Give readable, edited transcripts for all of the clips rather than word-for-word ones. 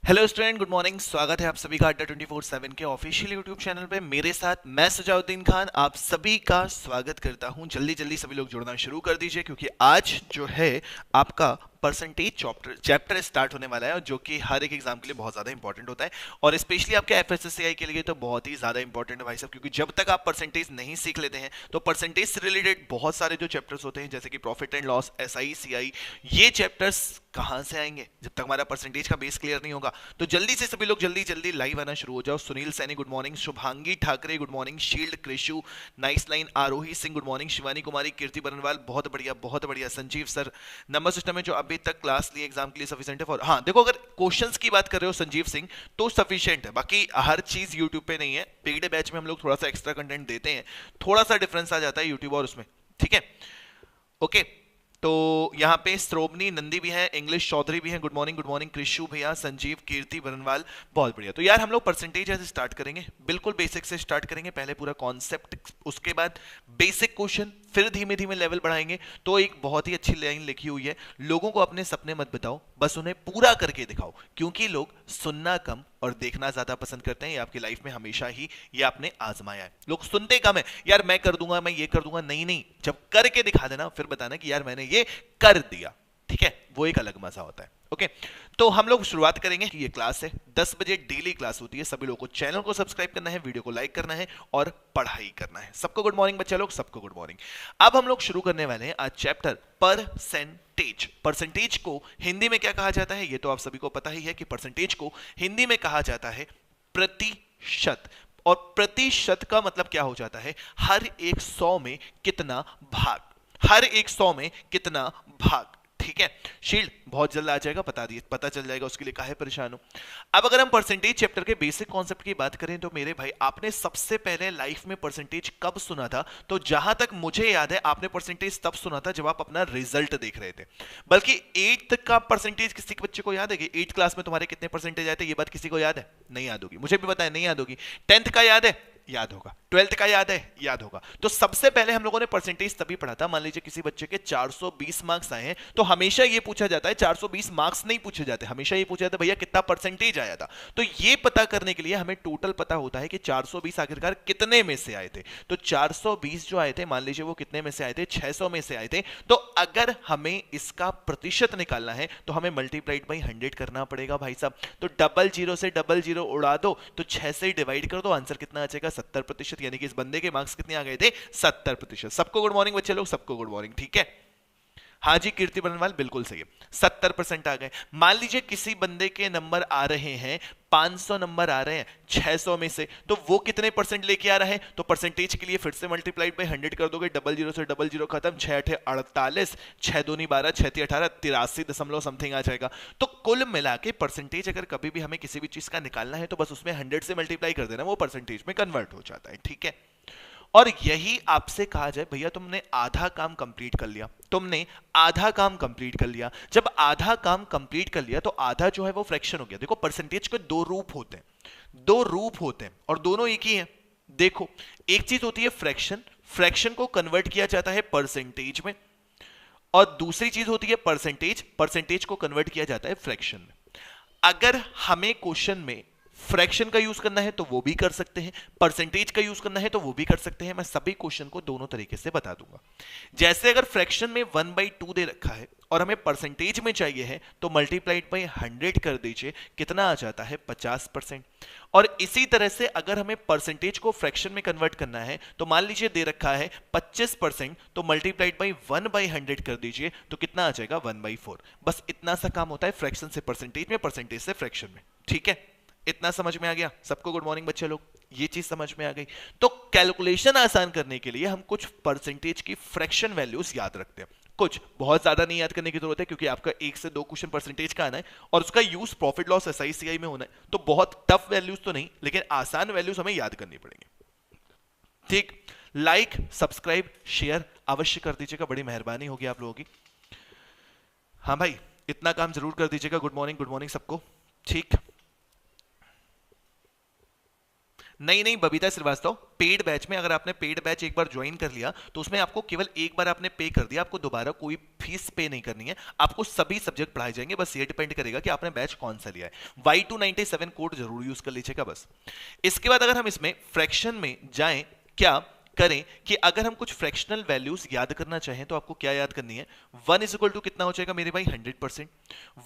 Hello student, good morning. स्वागत है आप सभी का अड्डा 24/7 के ऑफिशियल यूट्यूब चैनल पे। मेरे साथ मैं सुजाउद्दीन खान आप सभी का स्वागत करता हूं। जल्दी जल्दी सभी लोग जुड़ना शुरू कर दीजिए क्योंकि आज जो है आपका परसेंटेज चैप्टर स्टार्ट होने वाला है, जो कि हर एक एग्जाम के लिए बहुत ज्यादा इंपॉर्टेंट होता है और स्पेशली आपके एफएसएसएआई के लिए तो बहुत ही ज्यादा इंपॉर्टेंट है भाई साहब। क्योंकि जब तक आप परसेंटेज नहीं सीख लेते हैं तो परसेंटेज से रिलेटेड बहुत सारे जो चैप्टर्स होते हैं जैसे कि profit and loss, SI, CI, ये चैप्टर्स कहां से आएंगे जब तक हमारा परसेंटेज का बेस क्लियर नहीं होगा। तो जल्दी से सभी लोग जल्दी जल्दी लाइव आना शुरू हो जाओ। Sunil Saini good morning, Shubhangi Thackeray good morning, शील्ड कृषु nice line, Aarohi Singh good morning, Shivani Kumari, Kirti Barnwal बहुत बढ़िया बहुत बढ़िया, संजीव सर नंबर सिस्टम में जो अभी तक क्लास लिए एग्जाम के लिए सफिशिएंट है फॉर। हाँ देखो, अगर क्वेश्चंस की बात कर रहे हो संजीव सिंह तो सफिशिएंट है, बाकी हर चीज यूट्यूब पे नहीं है। पेड बैच में हम लोग थोड़ा सा एक्स्ट्रा कंटेंट देते हैं, थोड़ा सा डिफरेंस आ जाता है यूट्यूब और उसमें, ठीक है। ओके, तो यहाँ पे श्रोमनी नंदी भी है, इंग्लिश चौधरी भी है, गुड मॉर्निंग कृषु भैया, संजीव, कीर्ति बरनवाल, बहुत बढ़िया। तो यार हम लोग परसेंटेज से स्टार्ट करेंगे, बिल्कुल बेसिक से स्टार्ट करेंगे। पहले पूरा कॉन्सेप्ट, उसके बाद बेसिक क्वेश्चन, फिर धीमे धीमे लेवल बढ़ाएंगे। तो एक बहुत ही अच्छी लाइन लिखी हुई है, लोगों को अपने सपने मत बताओ, बस उन्हें पूरा करके दिखाओ। क्योंकि लोग सुनना कम और देखना ज्यादा पसंद करते हैं। ये आपकी लाइफ में हमेशा ही ये आपने आजमाया है। लोग सुनते कम है, यार मैं कर दूंगा, मैं ये कर दूंगा, नहीं नहीं, जब करके दिखा देना फिर बताना कि यार मैंने ये कर दिया, ठीक है, वो एक अलग मजा होता है। ओके, तो हम लोग शुरुआत करेंगे। ये क्लास है 10 बजे डेली क्लास होती है। सभी लोगों को चैनल को सब्सक्राइब करना है, वीडियो को लाइक करना है और पढ़ाई करना है। सबको गुड मॉर्निंग बच्चा लोग, सबको गुड मॉर्निंग। अब हम लोग शुरू करने वाले हैं आज चैप्टर परसेंटेज। परसेंटेज को हिंदी में क्या कहा जाता है ये तो आप सभी को पता ही है कि परसेंटेज को हिंदी में कहा जाता है प्रतिशत। और प्रतिशत का मतलब क्या हो जाता है, हर एक 100 में कितना भाग, हर एक 100 में कितना भाग, ठीक है। शील्ड बहुत जल्द आ जाएगा, पता चल जाएगा, उसके लिए काहे परेशान हो। अब अगर हम परसेंटेज चैप्टर के बेसिक कॉन्सेप्ट की बात करें तो मेरे भाई, आपने सबसे पहले लाइफ में परसेंटेज कब सुना था? तो जहां तक मुझे याद है आपने परसेंटेज तब सुना था जब आप अपना रिजल्ट देख रहे थे। बल्कि 8th का परसेंटेज किसी के बच्चे को याद है कि 8th क्लास में तुम्हारे कितने परसेंटेज आए थे? ये बात किसी को याद है? नहीं याद होगी, मुझे भी पता है नहीं याद होगी। 10th का याद है? याद होगा। 12th का याद है? याद होगा। तो सबसे पहले हम लोगों ने परसेंटेज तभी पढ़ा था। मान लीजिए किसी बच्चे के 420 मार्क्स आए हैं तो हमेशा ये पूछा जाता है, 420 मार्क्स नहीं पूछे जाते, हमेशा ये पूछा जाता है भैया कितना परसेंटेज आया था। तो ये पता करने के लिए हमें टोटल पता होता है कि 420 आखिरकार कितने में से आए थे। तो 420 जो आए थे, मान लीजिए वो कितने में से आए थे? 600 में से आए थे। तो अगर हमें इसका प्रतिशत निकालना है तो हमें मल्टीप्लाइड बाई 100 करना पड़ेगा भाई साहब। तो डबल जीरो से डबल जीरो उड़ा दो तो 6 से डिवाइड कर दो, आंसर कितना आ जाएगा? 70%। यानी कि इस बंदे के मार्क्स कितने आ गए थे? 70%। सबको गुड मॉर्निंग बच्चे लोग, सबको गुड मॉर्निंग, ठीक है। हाँ जी, कीर्ति बनवाल बिल्कुल सही है, 70% आ गए। मान लीजिए किसी बंदे के नंबर आ रहे हैं 500 नंबर आ रहे हैं 600 में से, तो वो कितने परसेंट लेके आ रहा है? तो परसेंटेज के लिए फिर से मल्टीप्लाइड बाई 100 कर दोगे, डबल जीरो से डबल जीरो खत्म, 6 8 48, 6 दूनी 12, 6 3 18, 83 दशमलव समथिंग आ जाएगा। तो कुल मिला के परसेंटेज अगर कभी भी हमें किसी भी चीज का निकालना है तो बस उसमें 100 से मल्टीप्लाई कर देना, वो परसेंटेज में कन्वर्ट हो जाता है, ठीक है। और यही आपसे कहा जाए भैया तुमने आधा काम कंप्लीट कर लिया, तुमने आधा काम कंप्लीट कर लिया। जब आधा काम कंप्लीट कर लिया तो आधा जो है वो फ्रैक्शन हो गया। देखो परसेंटेज के दो रूप होते हैं, दो रूप होते हैं और दोनों एक ही हैं। देखो, एक चीज होती है फ्रैक्शन, फ्रैक्शन को कन्वर्ट किया जाता है परसेंटेज में, और दूसरी चीज होती है परसेंटेज, परसेंटेज को कन्वर्ट किया जाता है फ्रैक्शन में। अगर हमें क्वेश्चन में फ्रैक्शन का यूज करना है तो वो भी कर सकते हैं, परसेंटेज का यूज करना है तो वो भी कर सकते हैं। मैं सभी क्वेश्चन को दोनों तरीके से बता दूंगा। जैसे अगर फ्रैक्शन में 1/2 दे रखा है और हमें परसेंटेज में चाहिए है तो मल्टीप्लाइड बाई 100 कर दीजिए, कितना आ जाता है? 50%। और इसी तरह से अगर हमें परसेंटेज को फ्रैक्शन में कन्वर्ट करना है तो मान लीजिए दे रखा है 25%, तो मल्टीप्लाइड बाई 1/100 कर दीजिए तो कितना आ जाएगा? 1/4। बस इतना सा काम होता है फ्रैक्शन से परसेंटेज में, परसेंटेज से फ्रैक्शन में, ठीक है। इतना समझ में आ गया? सबको गुड मॉर्निंग बच्चे लोग, ये चीज समझ में आ गई। तो कैलकुलेशन आसान करने के लिए हम कुछ परसेंटेज की फ्रैक्शन वैल्यूज याद रखते हैं। कुछ, बहुत ज्यादा नहीं याद करने की जरूरत है क्योंकि आपका 1 से 2 क्वेश्चन परसेंटेज का आना है और उसका use profit loss SI CI में होना है। तो बहुत टफ वैल्यूज तो नहीं, लेकिन आसान वैल्यूज हमें याद करनी पड़ेंगी, ठीक। लाइक सब्सक्राइब शेयर अवश्य कर दीजिएगा, बड़ी मेहरबानी होगी आप लोगों की। हाँ भाई, इतना काम जरूर कर दीजिएगा। गुड मॉर्निंग सबको, ठीक। नहीं नहीं बबीता श्रीवास्तव, पेड बैच में अगर आपने पेड बैच एक बार ज्वाइन कर लिया तो उसमें आपको केवल एक बार आपने पे कर दिया, आपको दोबारा कोई फीस पे नहीं करनी है, आपको सभी सब्जेक्ट पढ़ाए जाएंगे, बस ये डिपेंड करेगा कि आपने बैच कौन सा लिया है। Y297 कोड जरूर यूज कर लीजिएगा बस। इसके बाद अगर हम इसमें फ्रैक्शन में जाएं, क्या करें कि अगर हम कुछ फ्रैक्शनल वैल्यूज याद करना चाहें तो आपको क्या याद करनी है, 1 इज इक्वल टू कितना हो जाएगा मेरे भाई 100%,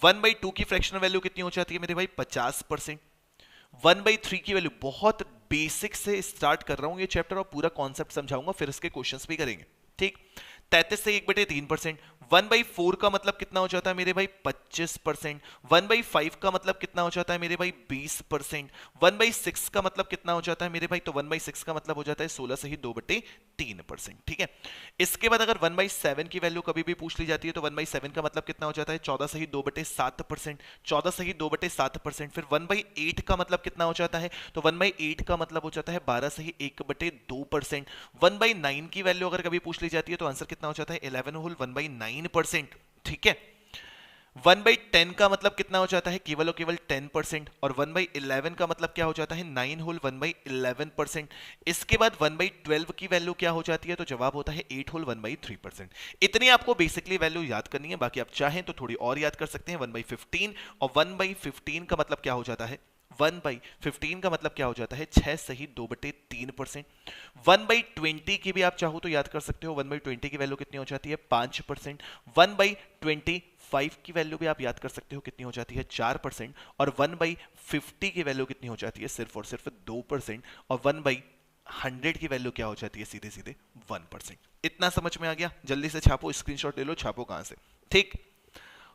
1/2 की फ्रैक्शनल वैल्यू कितनी हो जाती है मेरे भाई 50%, 1/3 की वैल्यू, बहुत बेसिक से स्टार्ट कर रहा हूं ये चैप्टर और पूरा कॉन्सेप्ट समझाऊंगा, फिर इसके क्वेश्चंस भी करेंगे, ठीक। 33 से 1/3%, 1/4 का मतलब कितना हो जाता है मेरे भाई 25%, 1/5 का मतलब कितना हो जाता है मेरे भाई 20%, 1/6 का मतलब कितना हो जाता है मेरे भाई, तो 1/6 का मतलब हो जाता है 16 से ही 2/3%, ठीक है। इसके बाद अगर 1/7 की वैल्यू कभी भी पूछ ली जाती है तो 1/7 का मतलब कितना हो जाता है 14 से ही 2/7%, 14 से ही 2/7%, फिर 1/8 का मतलब कितना हो जाता है, तो 1/8 का मतलब हो जाता है 12 से ही 1/2%, 1/9 की वैल्यू अगर कभी पूछ ली जाती है तो आंसर कितना हो जाता है 11 होल 1/9%, ठीक है। 1/10 का मतलब कितना हो जाता है केवल और केवल 10%, और 1/11 का मतलब क्या हो जाता है 9 होल 1/11%। इसके बाद 1/12 की वैल्यू क्या हो जाती है, तो जवाब होता है 8 होल 1/3%। इतनी आपको बेसिकली वैल्यू याद करनी है, बाकी आप चाहें तो थोड़ी और याद कर सकते हैं। 1/15 और 1/15 का मतलब क्या हो जाता है, 1/15 का मतलब क्या हो जाता है 6 सही 2/3%। 1/20 की भी आप चाहो तो याद कर सकते हो, 1/20 की वैल्यू कितनी हो जाती है 5%। 1/25 की वैल्यू भी आप याद कर सकते हो, कितनी हो जाती है 4%। और 1/50 की वैल्यू कितनी हो जाती है सिर्फ और सिर्फ 2%। और 1/100 की वैल्यू क्या हो जाती है सीधे सीधे 1%। इतना समझ में आ गया, जल्दी से छापो, स्क्रीनशॉट ले लो, छापो कहां से, ठीक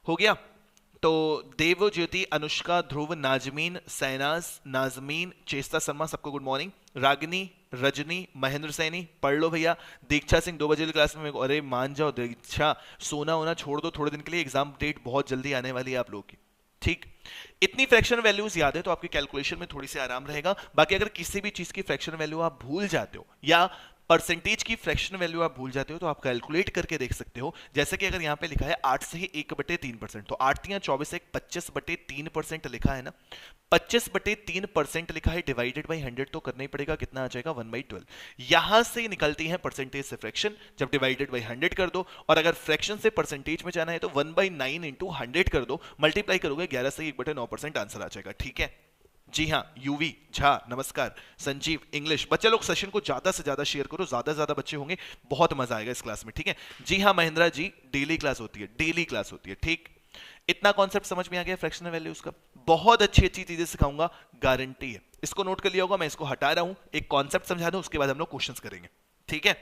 हो गया। तो देव ज्योति, अनुष्का, ध्रुव, नाजमीन, सैनाज, नाजमीन, चेस्ता शर्मा, सबको गुड मॉर्निंग। रागिनी, रजनी, महेंद्र सैनी, पढ़ लो भैया। दीक्षा सिंह 2 बजे वाली क्लास में, अरे मान जाओ दीक्षा, सोना होना छोड़ दो थोड़े दिन के लिए, एग्जाम डेट बहुत जल्दी आने वाली है आप लोगों की, ठीक। इतनी फ्रैक्शन वैल्यूज याद है तो आपकी कैलकुलेशन में थोड़ी सी आराम रहेगा। बाकी अगर किसी भी चीज की फ्रैक्शन वैल्यू आप भूल जाते हो या परसेंटेज की फ्रैक्शन वैल्यू आप भूल जाते हो तो आप कैलकुलेट करके देख सकते हो। जैसे कि अगर यहां पे लिखा है 8 से ही 1/3%, तो 8 या 24 से 25/3% लिखा है ना, 25/3% लिखा है, डिवाइडेड बाई 100 तो करना ही पड़ेगा, कितना आ जाएगा 1/12। यहां से निकलती है परसेंटेज से फ्रैक्शन, जब डिवाइडेड बाई 100 कर दो, और अगर फ्रैक्शन से परसेंटेज में जाना है तो 1/9 इंटू 100 कर दो, मल्टीप्लाई करोगे 11 से 1/9% आंसर आ जाएगा, ठीक है। जी हाँ, यूवी झा नमस्कार, संजीव इंग्लिश, बच्चे लोग सेशन को ज्यादा से ज्यादा शेयर करो, ज्यादा से ज्यादा बच्चे होंगे, बहुत मजा आएगा इस क्लास में, ठीक है। जी हाँ महेंद्रा जी, डेली क्लास होती है, डेली क्लास होती है, ठीक। इतना कॉन्सेप्ट समझ में आ गया फ्रैक्शनल वैल्यूज का, बहुत अच्छी अच्छी चीजें सिखाऊंगा, गारंटी है। इसको नोट कर लिया होगा, मैं इसको हटा रहा हूं, एक कॉन्सेप्ट समझा दूं, उसके बाद हम लोग क्वेश्चंस करेंगे, ठीक है।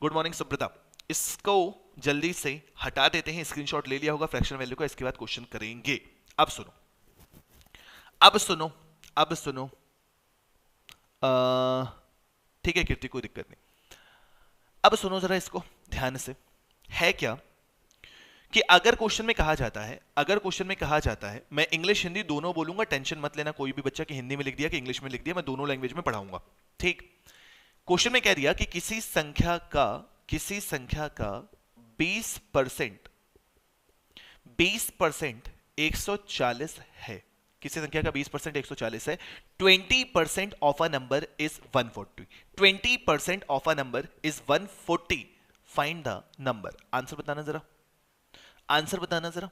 गुड मॉर्निंग सुब्रता, इसको जल्दी से हटा देते हैं, स्क्रीनशॉट ले लिया होगा फ्रैक्शनल वैल्यू का, इसके बाद क्वेश्चन करेंगे। अब सुनो, अब सुनो, अब सुनो, ठीक है कीर्ति, कोई दिक्कत नहीं। अब सुनो जरा इसको ध्यान से, है क्या कि अगर क्वेश्चन में कहा जाता है, अगर क्वेश्चन में कहा जाता है, मैं इंग्लिश हिंदी दोनों बोलूंगा, टेंशन मत लेना कोई भी बच्चा कि हिंदी में लिख दिया कि इंग्लिश में लिख दिया, मैं दोनों लैंग्वेज में पढ़ाऊंगा, ठीक। क्वेश्चन में कह दिया कि किसी संख्या का 20% 140 है, किसी संख्या का 20% 140 है, 20% of a number is 140, 20% of a number is 140, find the number. Answer बताना जरा, आंसर बताना जरा।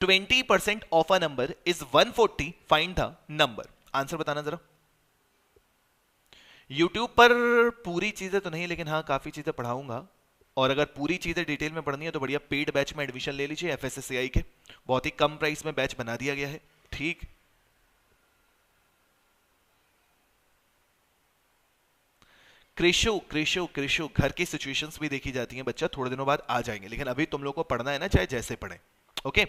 20% of a number is 140, find the number. Answer बताना जरा। YouTube पर पूरी चीजें तो नहीं, लेकिन हाँ काफी चीजें पढ़ाऊंगा, और अगर पूरी चीजें डिटेल में पढ़नी है तो बढ़िया पेड बैच में एडमिशन ले लीजिए, FSSAI के बहुत ही कम प्राइस में बैच बना दिया गया है, ठीक। क्रिशु क्रिशु क्रिशु, घर की सिचुएशंस भी देखी जाती हैं बच्चा, थोड़े दिनों बाद आ जाएंगे, लेकिन अभी तुम लोग को पढ़ना है ना, चाहे जैसे पढ़े, ओके।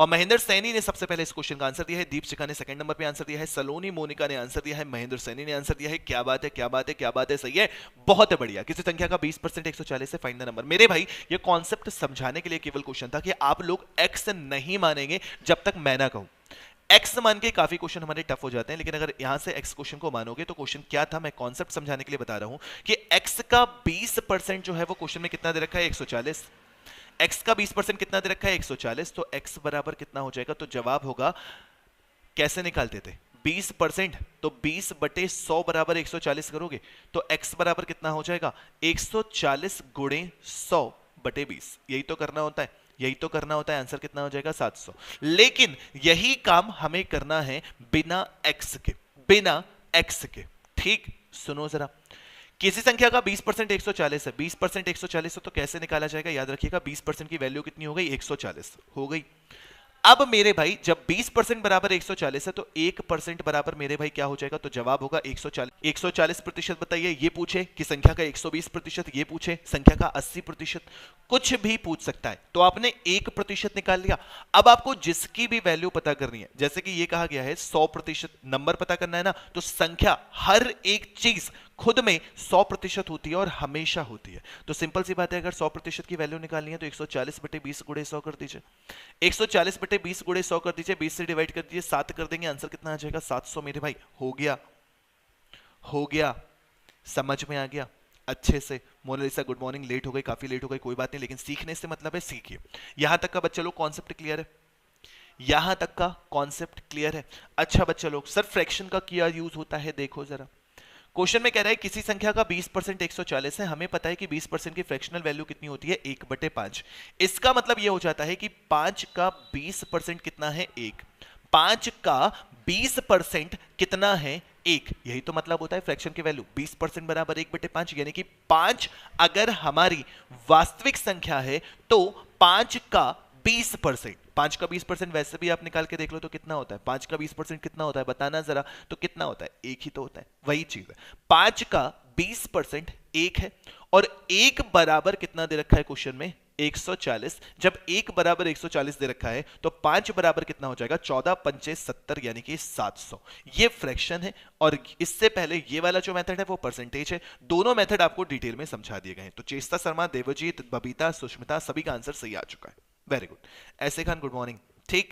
और महेंद्र सैनी ने सबसे पहले इस क्वेश्चन का आंसर दिया है, दीपशिखा ने सेकंड नंबर पे आंसर दिया है, सलोनी मोनिका ने आंसर दिया है, महेंद्र सैनी ने आंसर दिया है। क्या बात है, क्या बात है, क्या बात है, सही है, बहुत बढ़िया। किसी संख्या का 20% 140 से फाइंड द नंबर। मेरे भाई ये कॉन्सेप्ट समझाने के लिए केवल क्वेश्चन था कि आप लोग एक्स नहीं मानेंगे जब तक मैं ना कहूं। एक्स मान के काफी क्वेश्चन हमारे टफ हो जाते हैं, लेकिन अगर यहां से एक्स क्वेश्चन को मानोगे तो क्वेश्चन क्या था, मैं कॉन्सेप्ट समझाने के लिए बता रहा हूं कि एक्स का 20% जो है वो क्वेश्चन में कितना दे रखा है 140, x का 20% कितना दे रखा है 140, तो x बराबर कितना हो जाएगा, तो जवाब होगा, कैसे निकालते थे 20%, तो 20/100 बराबर 140 करोगे तो x बराबर कितना हो जाएगा, 140 गुणे 100/20। यही तो करना होता है, यही तो करना होता है। आंसर कितना हो जाएगा, 700। लेकिन यही काम हमें करना है बिना x के, बिना x के। ठीक, सुनो जरा, किसी संख्या का 20% 140 है, 20% 140 है, तो कैसे निकाला जाएगा, याद रखिएगा 20% की वैल्यू कितनी हो गई, 140 हो गई। अब मेरे भाई जब 20% बराबर 140 है तो 1% बराबर मेरे भाई क्या हो जाएगा, तो जवाब होगा 140। 140% बताइए, ये पूछे कि संख्या का 120%, ये पूछे संख्या का 80%, कुछ भी पूछ सकता है। तो आपने 1% निकाल लिया। अब आपको जिसकी भी वैल्यू पता करनी है, जैसे कि ये कहा गया है 100% नंबर पता करना है ना, तो संख्या हर एक चीज खुद में 100% होती है और हमेशा होती है। तो सिंपल सी बात है, अगर 100% की वैल्यू निकालनी है तो 140/20 गुणे 100 कर दीजिए। 140/20 गुणे 100 कर दीजिए, 20 से डिवाइड कर दीजिए, 7 कर देंगे, आंसर कितना आ जाएगा, 700 मेरे भाई। हो गया, हो गया, समझ में आ गया अच्छे से। मोनालिसा गुड मॉर्निंग, लेट हो गई, काफी लेट हो गई, कोई बात नहीं, लेकिन सीखने से मतलब है सीखिए। यहां तक का बच्चा लोग कॉन्सेप्ट क्लियर है, यहां तक का कॉन्सेप्ट क्लियर है। अच्छा बच्चा लोग, सर फ्रैक्शन का क्या यूज होता है, देखो जरा। क्वेश्चन में कह रहा है किसी संख्या का 20% 140 है, हमें पता है कि 20% की फ्रैक्शनल वैल्यू कितनी होती है, 1/5। इसका मतलब यह हो जाता है कि 5 का 20% कितना है, 1। 5 का 20% कितना है, 1। यही तो मतलब होता है फ्रैक्शन की वैल्यू, 20% बराबर 1/5। यानी कि 5 अगर हमारी वास्तविक संख्या है तो 5 का 20%, 5 का 20% वैसे भी आप निकाल के देख लो तो कितना होता है, 5 का 20% कितना होता है, बताना जरा, तो कितना होता है, 1 ही तो होता है। वही चीज है, 5 का 20% 1 है, और 1 बराबर कितना दे रखा है क्वेश्चन में, 140। जब 1 बराबर 140 दे रखा है तो 5 बराबर कितना हो जाएगा, 14×5 70, यानी कि 700। ये फ्रैक्शन है, और इससे पहले ये वाला जो मेथड है वो परसेंटेज है। दोनों मेथड आपको डिटेल में समझा दिए गए हैं। तो चेष्टा शर्मा, देवजीत, बबीता, सुष्मिता, सभी का आंसर सही आ चुका है। Very good. ऐसे खान गुड मॉर्निंग, ठीक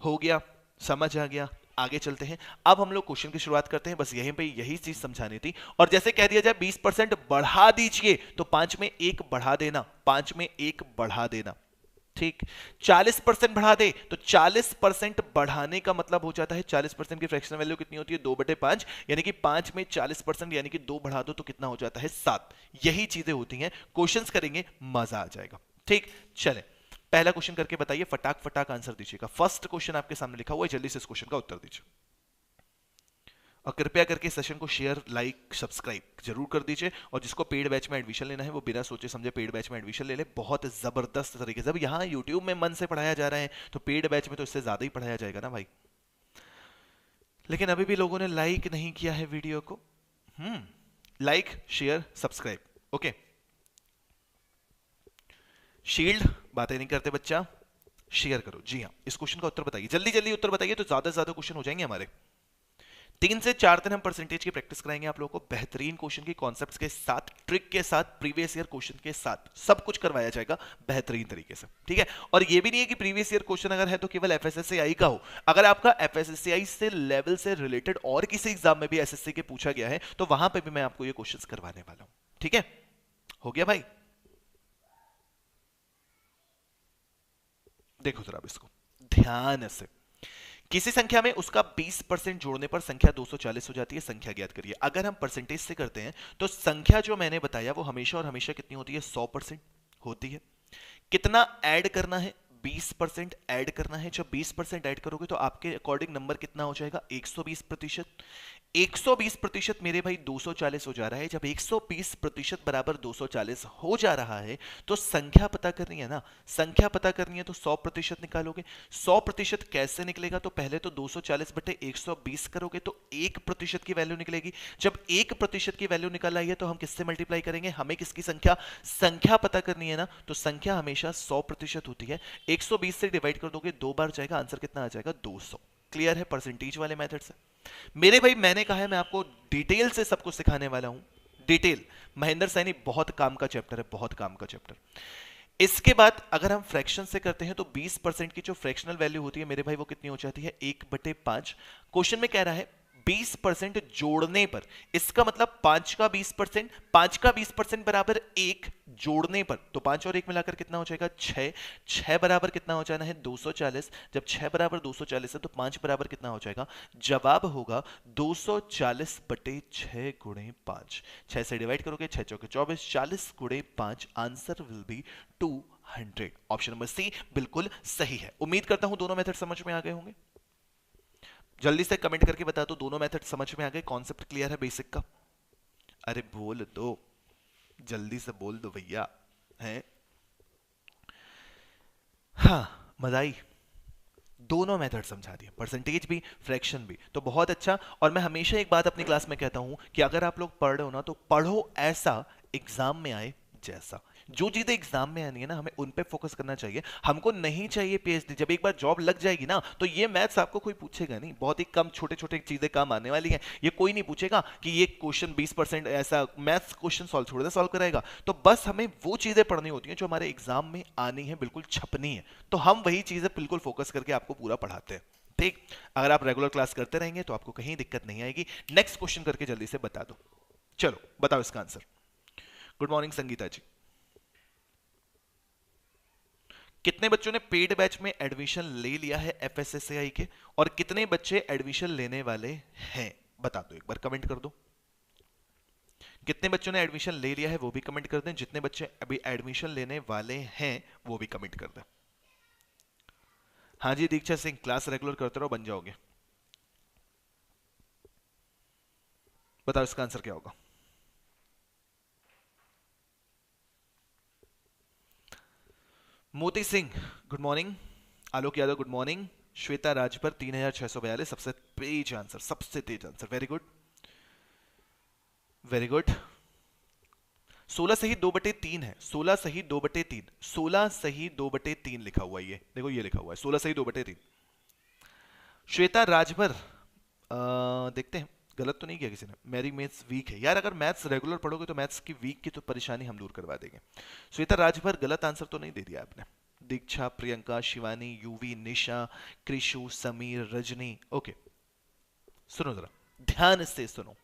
हो गया, समझ आ गया। आगे चलते हैं, अब हम लोग क्वेश्चन की शुरुआत करते हैं। बस यहीं पे यही चीज समझानी थी। और जैसे कह दिया जाए 20% बढ़ा दीजिए तो 5 में 1 बढ़ा देना, 5 में 1 बढ़ा देना। ठीक, 40% बढ़ा दे तो 40% बढ़ाने का मतलब हो जाता है 40% की फ्रैक्शनल वैल्यू कितनी होती है, 2/5। यानी कि 5 में 40% यानी कि 2 बढ़ा दो तो कितना हो जाता है, 7। यही चीजें होती हैं, क्वेश्चंस करेंगे, मजा आ जाएगा। ठीक, चले पहला क्वेश्चन करके बताइए, फटाक फटाक आंसर दीजिएगा। फर्स्ट क्वेश्चन आपके सामने लिखा हुआ है, जल्दी से इस क्वेश्चन का उत्तर दीजिए। और कृपया करके सेशन को शेयर, लाइक, सब्सक्राइब जरूर कर दीजिए। और जिसको पेड बैच में एडमिशन लेना है वो बिना सोचे समझे पेड बैच में एडमिशन ले ले, बहुत जबरदस्त तरीके से। अब यहाँ यूट्यूब में मन से पढ़ाया जा रहा है तो पेड बैच में तो इससे ज्यादा ही पढ़ाया जाएगा ना भाई। लेकिन अभी भी लोगों ने लाइक नहीं किया है वीडियो को। Like, share, subscribe, okay. Shield, बातें नहीं करते बच्चा, शेयर करो। जी हाँ, इस क्वेश्चन का उत्तर बताइए, जल्दी जल्दी उत्तर बताइए, तो ज्यादा से ज्यादा क्वेश्चन हो जाएंगे हमारे। 3 से 4 दिन हम परसेंटेज की प्रैक्टिस कराएंगे आप लोगों को, बेहतरीन क्वेश्चन की कॉन्सेप्ट्स के साथ, ट्रिक के साथ, प्रीवियस ईयर क्वेश्चन के साथ, सब कुछ करवाया जाएगा बेहतरीन तरीके से। ठीक है, और ये भी नहीं है कि प्रीवियस ईयर क्वेश्चन अगर है तो केवल एफएसएसएआई का हो। अगर आपका एफएसएसएआई से लेवल से रिलेटेड और किसी एग्जाम में भी एसएससी के पूछा गया है तो वहां पर भी मैं आपको ये क्वेश्चन करवाने वाला हूं। ठीक है, हो गया भाई। देखो जरा इसको ध्यान से, किसी संख्या में उसका 20% जोड़ने पर संख्या 240 हो जाती है, संख्या ज्ञात करिए। अगर हम परसेंटेज से करते हैं तो संख्या जो मैंने बताया वो हमेशा और हमेशा कितनी होती है, 100% होती है। कितना ऐड करना है, 20% ऐड करना है। जब 20% ऐड करोगे तो आपके अकॉर्डिंग नंबर कितना हो जाएगा, 120%। 120% मेरे भाई 240 हो जा रहा है। जब 120% बराबर 240 हो जा रहा है तो संख्या पता करनी है ना, संख्या पता करनी है तो 100% निकालोगे। 100% कैसे निकलेगा, तो पहले तो 240/120 करोगे तो 1% की वैल्यू निकलेगी। जब 1% की वैल्यू निकल आई है तो हम किससे मल्टीप्लाई करेंगे, हमें किसकी संख्या पता करनी है ना, तो संख्या हमेशा 100% होती है। 120 से डिवाइड कर दोगे, 2 बार जाएगा, आंसर कितना आ जाएगा, 200। क्लियर है परसेंटेज वाले मेथड से। मेरे भाई मैंने कहा है मैं आपको डिटेल से सब कुछ सिखाने वाला हूं, डिटेल। महेंद्र सैनी, बहुत काम का चैप्टर है, बहुत काम का चैप्टर। इसके बाद अगर हम फ्रैक्शन से करते हैं तो 20% की जो फ्रैक्शनल वैल्यू होती है मेरे भाई वो कितनी हो जाती है, 1/5। क्वेश्चन में कह रहा है 20% जोड़ने पर, इसका मतलब 5 का 20%, 5 का 20% बराबर 1 जोड़ने पर, तो 5 और 1 मिलाकर कितना हो जाएगा 6, 6 बराबर कितना हो जाना है 240, जब 6 बराबर 240 है तो 5 बराबर कितना हो जाएगा, जवाब होगा 240 बटे 6 गुणे 5, 6 से डिवाइड करोगे 6 चौके 24, 40 गुणे 5, answer will be 200। Option number C बिल्कुल सही है। उम्मीद करता हूं दोनों मेथड समझ में आ गए होंगे। जल्दी से कमेंट करके बता दो दोनों मेथड समझ में आ गए, कॉन्सेप्ट क्लियर है बेसिक का। अरे बोल दो, जल्दी से बोल दो भैया। हैं? हाँ, मजा आई। दोनों मेथड समझा दिए, परसेंटेज भी फ्रैक्शन भी, तो बहुत अच्छा। और मैं हमेशा एक बात अपनी क्लास में कहता हूं कि अगर आप लोग पढ़ रहे हो ना तो पढ़ो ऐसा एग्जाम में आए जैसा। जो चीजें एग्जाम में आनी है ना हमें उन पे फोकस करना चाहिए। हमको नहीं चाहिए पीएचडी, जब एक बार जॉब लग जाएगी ना तो ये मैथ्स आपको कोई पूछेगा नहीं, बहुत ही कम छोटे छोटे चीजें काम आने वाली हैं। ये कोई नहीं पूछेगा कि ये क्वेश्चन 20% ऐसा मैथ्स क्वेश्चन सॉल्व थोड़ा सा सॉल्व कराएगा। तो बस हमें वो चीजें पढ़नी होती हैं जो हमारे एग्जाम में आनी है, बिल्कुल छपनी है, तो हम वही चीजें बिल्कुल फोकस करके आपको पूरा पढ़ाते हैं। ठीक, अगर आप रेगुलर क्लास करते रहेंगे तो आपको कहीं दिक्कत नहीं आएगी। नेक्स्ट क्वेश्चन करके जल्दी से बता दो। चलो बताओ इसका आंसर। गुड मॉर्निंग संगीता जी। कितने बच्चों ने पेड बैच में एडमिशन ले लिया है एफएसएसएआई के, और कितने बच्चे एडमिशन लेने वाले हैं, बता दो एक बार, कमेंट कर दो। कितने बच्चों ने एडमिशन ले लिया है वो भी कमेंट कर दें, जितने बच्चे अभी एडमिशन लेने वाले हैं वो भी कमेंट कर दें। हाँ जी दीक्षा सिंह, क्लास रेगुलर करते रहो बन जाओगे। बताओ इसका आंसर क्या होगा। Moti Singh good morning, Alok Yadav good morning, Shweta Rajbhar 3642 सबसे तेज आंसर, सबसे तेज answer, very good very good. 16 सही 2/3 है, 16 सही 2/3, 16 सही 2/3 लिखा हुआ है, ये देखो ये लिखा हुआ है 16 सही 2/3। श्वेता राजभर देखते हैं गलत तो नहीं किया किसी ने। मेरी मैथ्स वीक है यार, अगर मैथ्स रेगुलर पढ़ोगे तो मैथ्स की वीक की तो परेशानी हम दूर करवा देंगे। श्वेता राजभर गलत आंसर तो नहीं दे दिया आपने। दीक्षा, प्रियंका, शिवानी, यूवी, निशा, कृषु, समीर, रजनी, ओके सुनो जरा ध्यान से सुनो।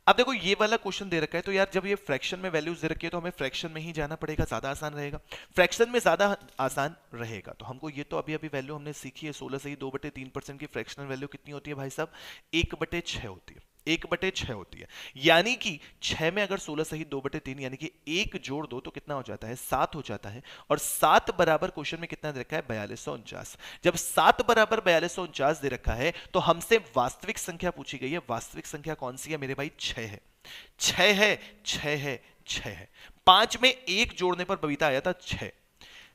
अब देखो ये वाला क्वेश्चन दे रखा है तो यार जब ये फ्रैक्शन में वैल्यूज दे रखी है तो हमें फ्रैक्शन में ही जाना पड़ेगा, ज्यादा आसान रहेगा। फ्रैक्शन में ज्यादा आसान रहेगा तो हमको ये तो अभी अभी वैल्यू हमने सीखी है 16 से ही 2/3% की फ्रैक्शनल वैल्यू कितनी होती है भाई साहब, 1/6 होती है, 1/6 होती है। यानी कि 6 में अगर 16 सही 2/3 यानी कि 1 जोड़ दो तो कितना हो जाता है 7 हो जाता है। और 7 बराबर क्वेश्चन में कितना दे रखा है 4249। जब 7 बराबर 4249 दे रखा है तो हमसे वास्तविक संख्या पूछी गई है, वास्तविक संख्या कौन सी है मेरे भाई 6 है, 6 है, 6 है, 6 है। 5 में 1 जोड़ने पर बबीता आया था 6,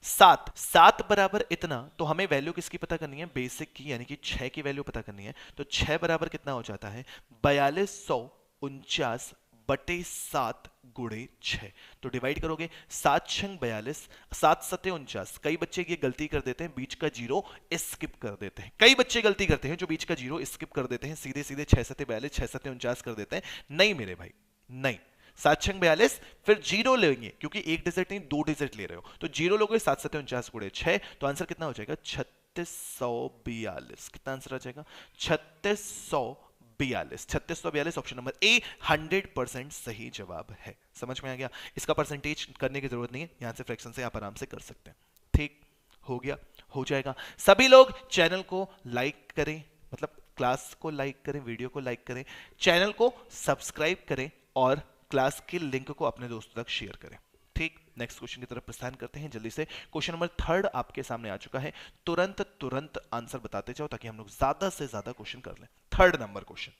7, 7 बराबर इतना, तो हमें वैल्यू किसकी पता करनी है बेसिक की, यानी कि 6 की वैल्यू पता करनी है। तो 6 बराबर कितना हो जाता है 4249 बटे 7 गुणे 6। तो डिवाइड करोगे 7 छंग 42, 7 सत्ते 49। कई बच्चे ये गलती कर देते हैं बीच का जीरो स्किप कर देते हैं, कई बच्चे गलती करते हैं जो बीच का जीरो स्किप कर देते हैं, सीधे सीधे 6 सत्ते 42 6 सत्ते 49 कर देते हैं। नहीं मेरे भाई नहीं, 7 छंग 42 फिर जीरो लेंगे क्योंकि एक डिजिट नहीं 2 डिजिट ले रहे हो, तो जीरो लोगे 7 सत्ते 49 गुणे 6, तो आंसर कितना हो जाएगा 3642। कितना आंसर आ जाएगा 3642, 3642 ऑप्शन नंबर ए 100% सही जवाब है। समझ में आ गया, इसका परसेंटेज करने की जरूरत नहीं है, यहां से फ्रैक्शन से आप आराम से कर सकते हैं। ठीक हो गया, हो जाएगा। सभी लोग चैनल को लाइक करें, मतलब क्लास को लाइक करें, वीडियो को लाइक करें, चैनल को सब्सक्राइब करें और क्लास के लिंक को अपने दोस्तों तक शेयर करें। ठीक, नेक्स्ट क्वेश्चन की तरफ प्रस्थान करते हैं जल्दी से। क्वेश्चन नंबर 3 आपके सामने आ चुका है, तुरंत तुरंत आंसर बताते जाओ ताकि हम लोग ज्यादा से ज्यादा क्वेश्चन कर लें। 3 नंबर क्वेश्चन,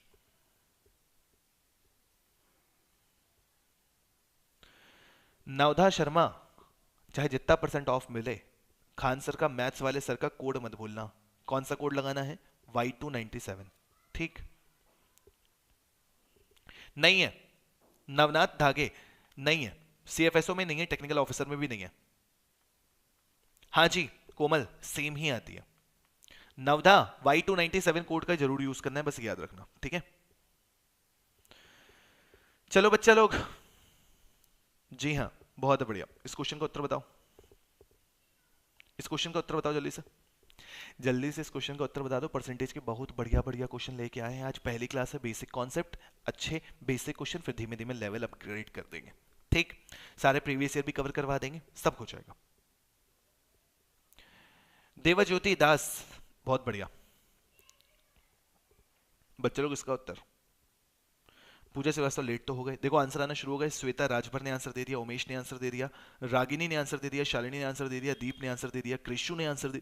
नवधा शर्मा चाहे जितना परसेंट ऑफ मिले, खान सर का मैथ्स वाले सर का कोड मत भूलना। कौन सा कोड लगाना है Y297। ठीक, नहीं है नवनाथ धागे, नहीं है सीएफएसओ में, नहीं है टेक्निकल ऑफिसर में भी नहीं है। हाँ जी कोमल सेम ही आती है। नवधा Y297 कोड का जरूर यूज करना है, बस याद रखना, ठीक है। चलो बच्चा लोग, जी हाँ बहुत बढ़िया, इस क्वेश्चन का उत्तर बताओ, इस क्वेश्चन का उत्तर बताओ जल्दी से। जल्दी से इस क्वेश्चन का उत्तर बता दो। परसेंटेज के बहुत बढ़िया बढ़िया क्वेश्चन लेके आए हैं आज। पहली क्लास है, बेसिक कॉन्सेप्ट, अच्छे बेसिक क्वेश्चन, फिर धीमे धीमे लेवल अपग्रेड कर देंगे। ठीक, सारे प्रीवियस ईयर भी कवर करवा देंगे, सब हो जाएगा। देवज्योति दास, बहुत बढ़िया बच्चे लोग। इसका उत्तर पूजा श्रीवास्तव लेट तो हो गए, देखो आंसर आना शुरू हो गए। श्वेता राजभर ने आंसर दे दिया, उमेश ने आंसर दे दिया, रागिनी ने आंसर दे दिया, शालिनी ने आंसर दे दिया, दीप ने आंसर दे दिया, कृषु ने आंसर दे,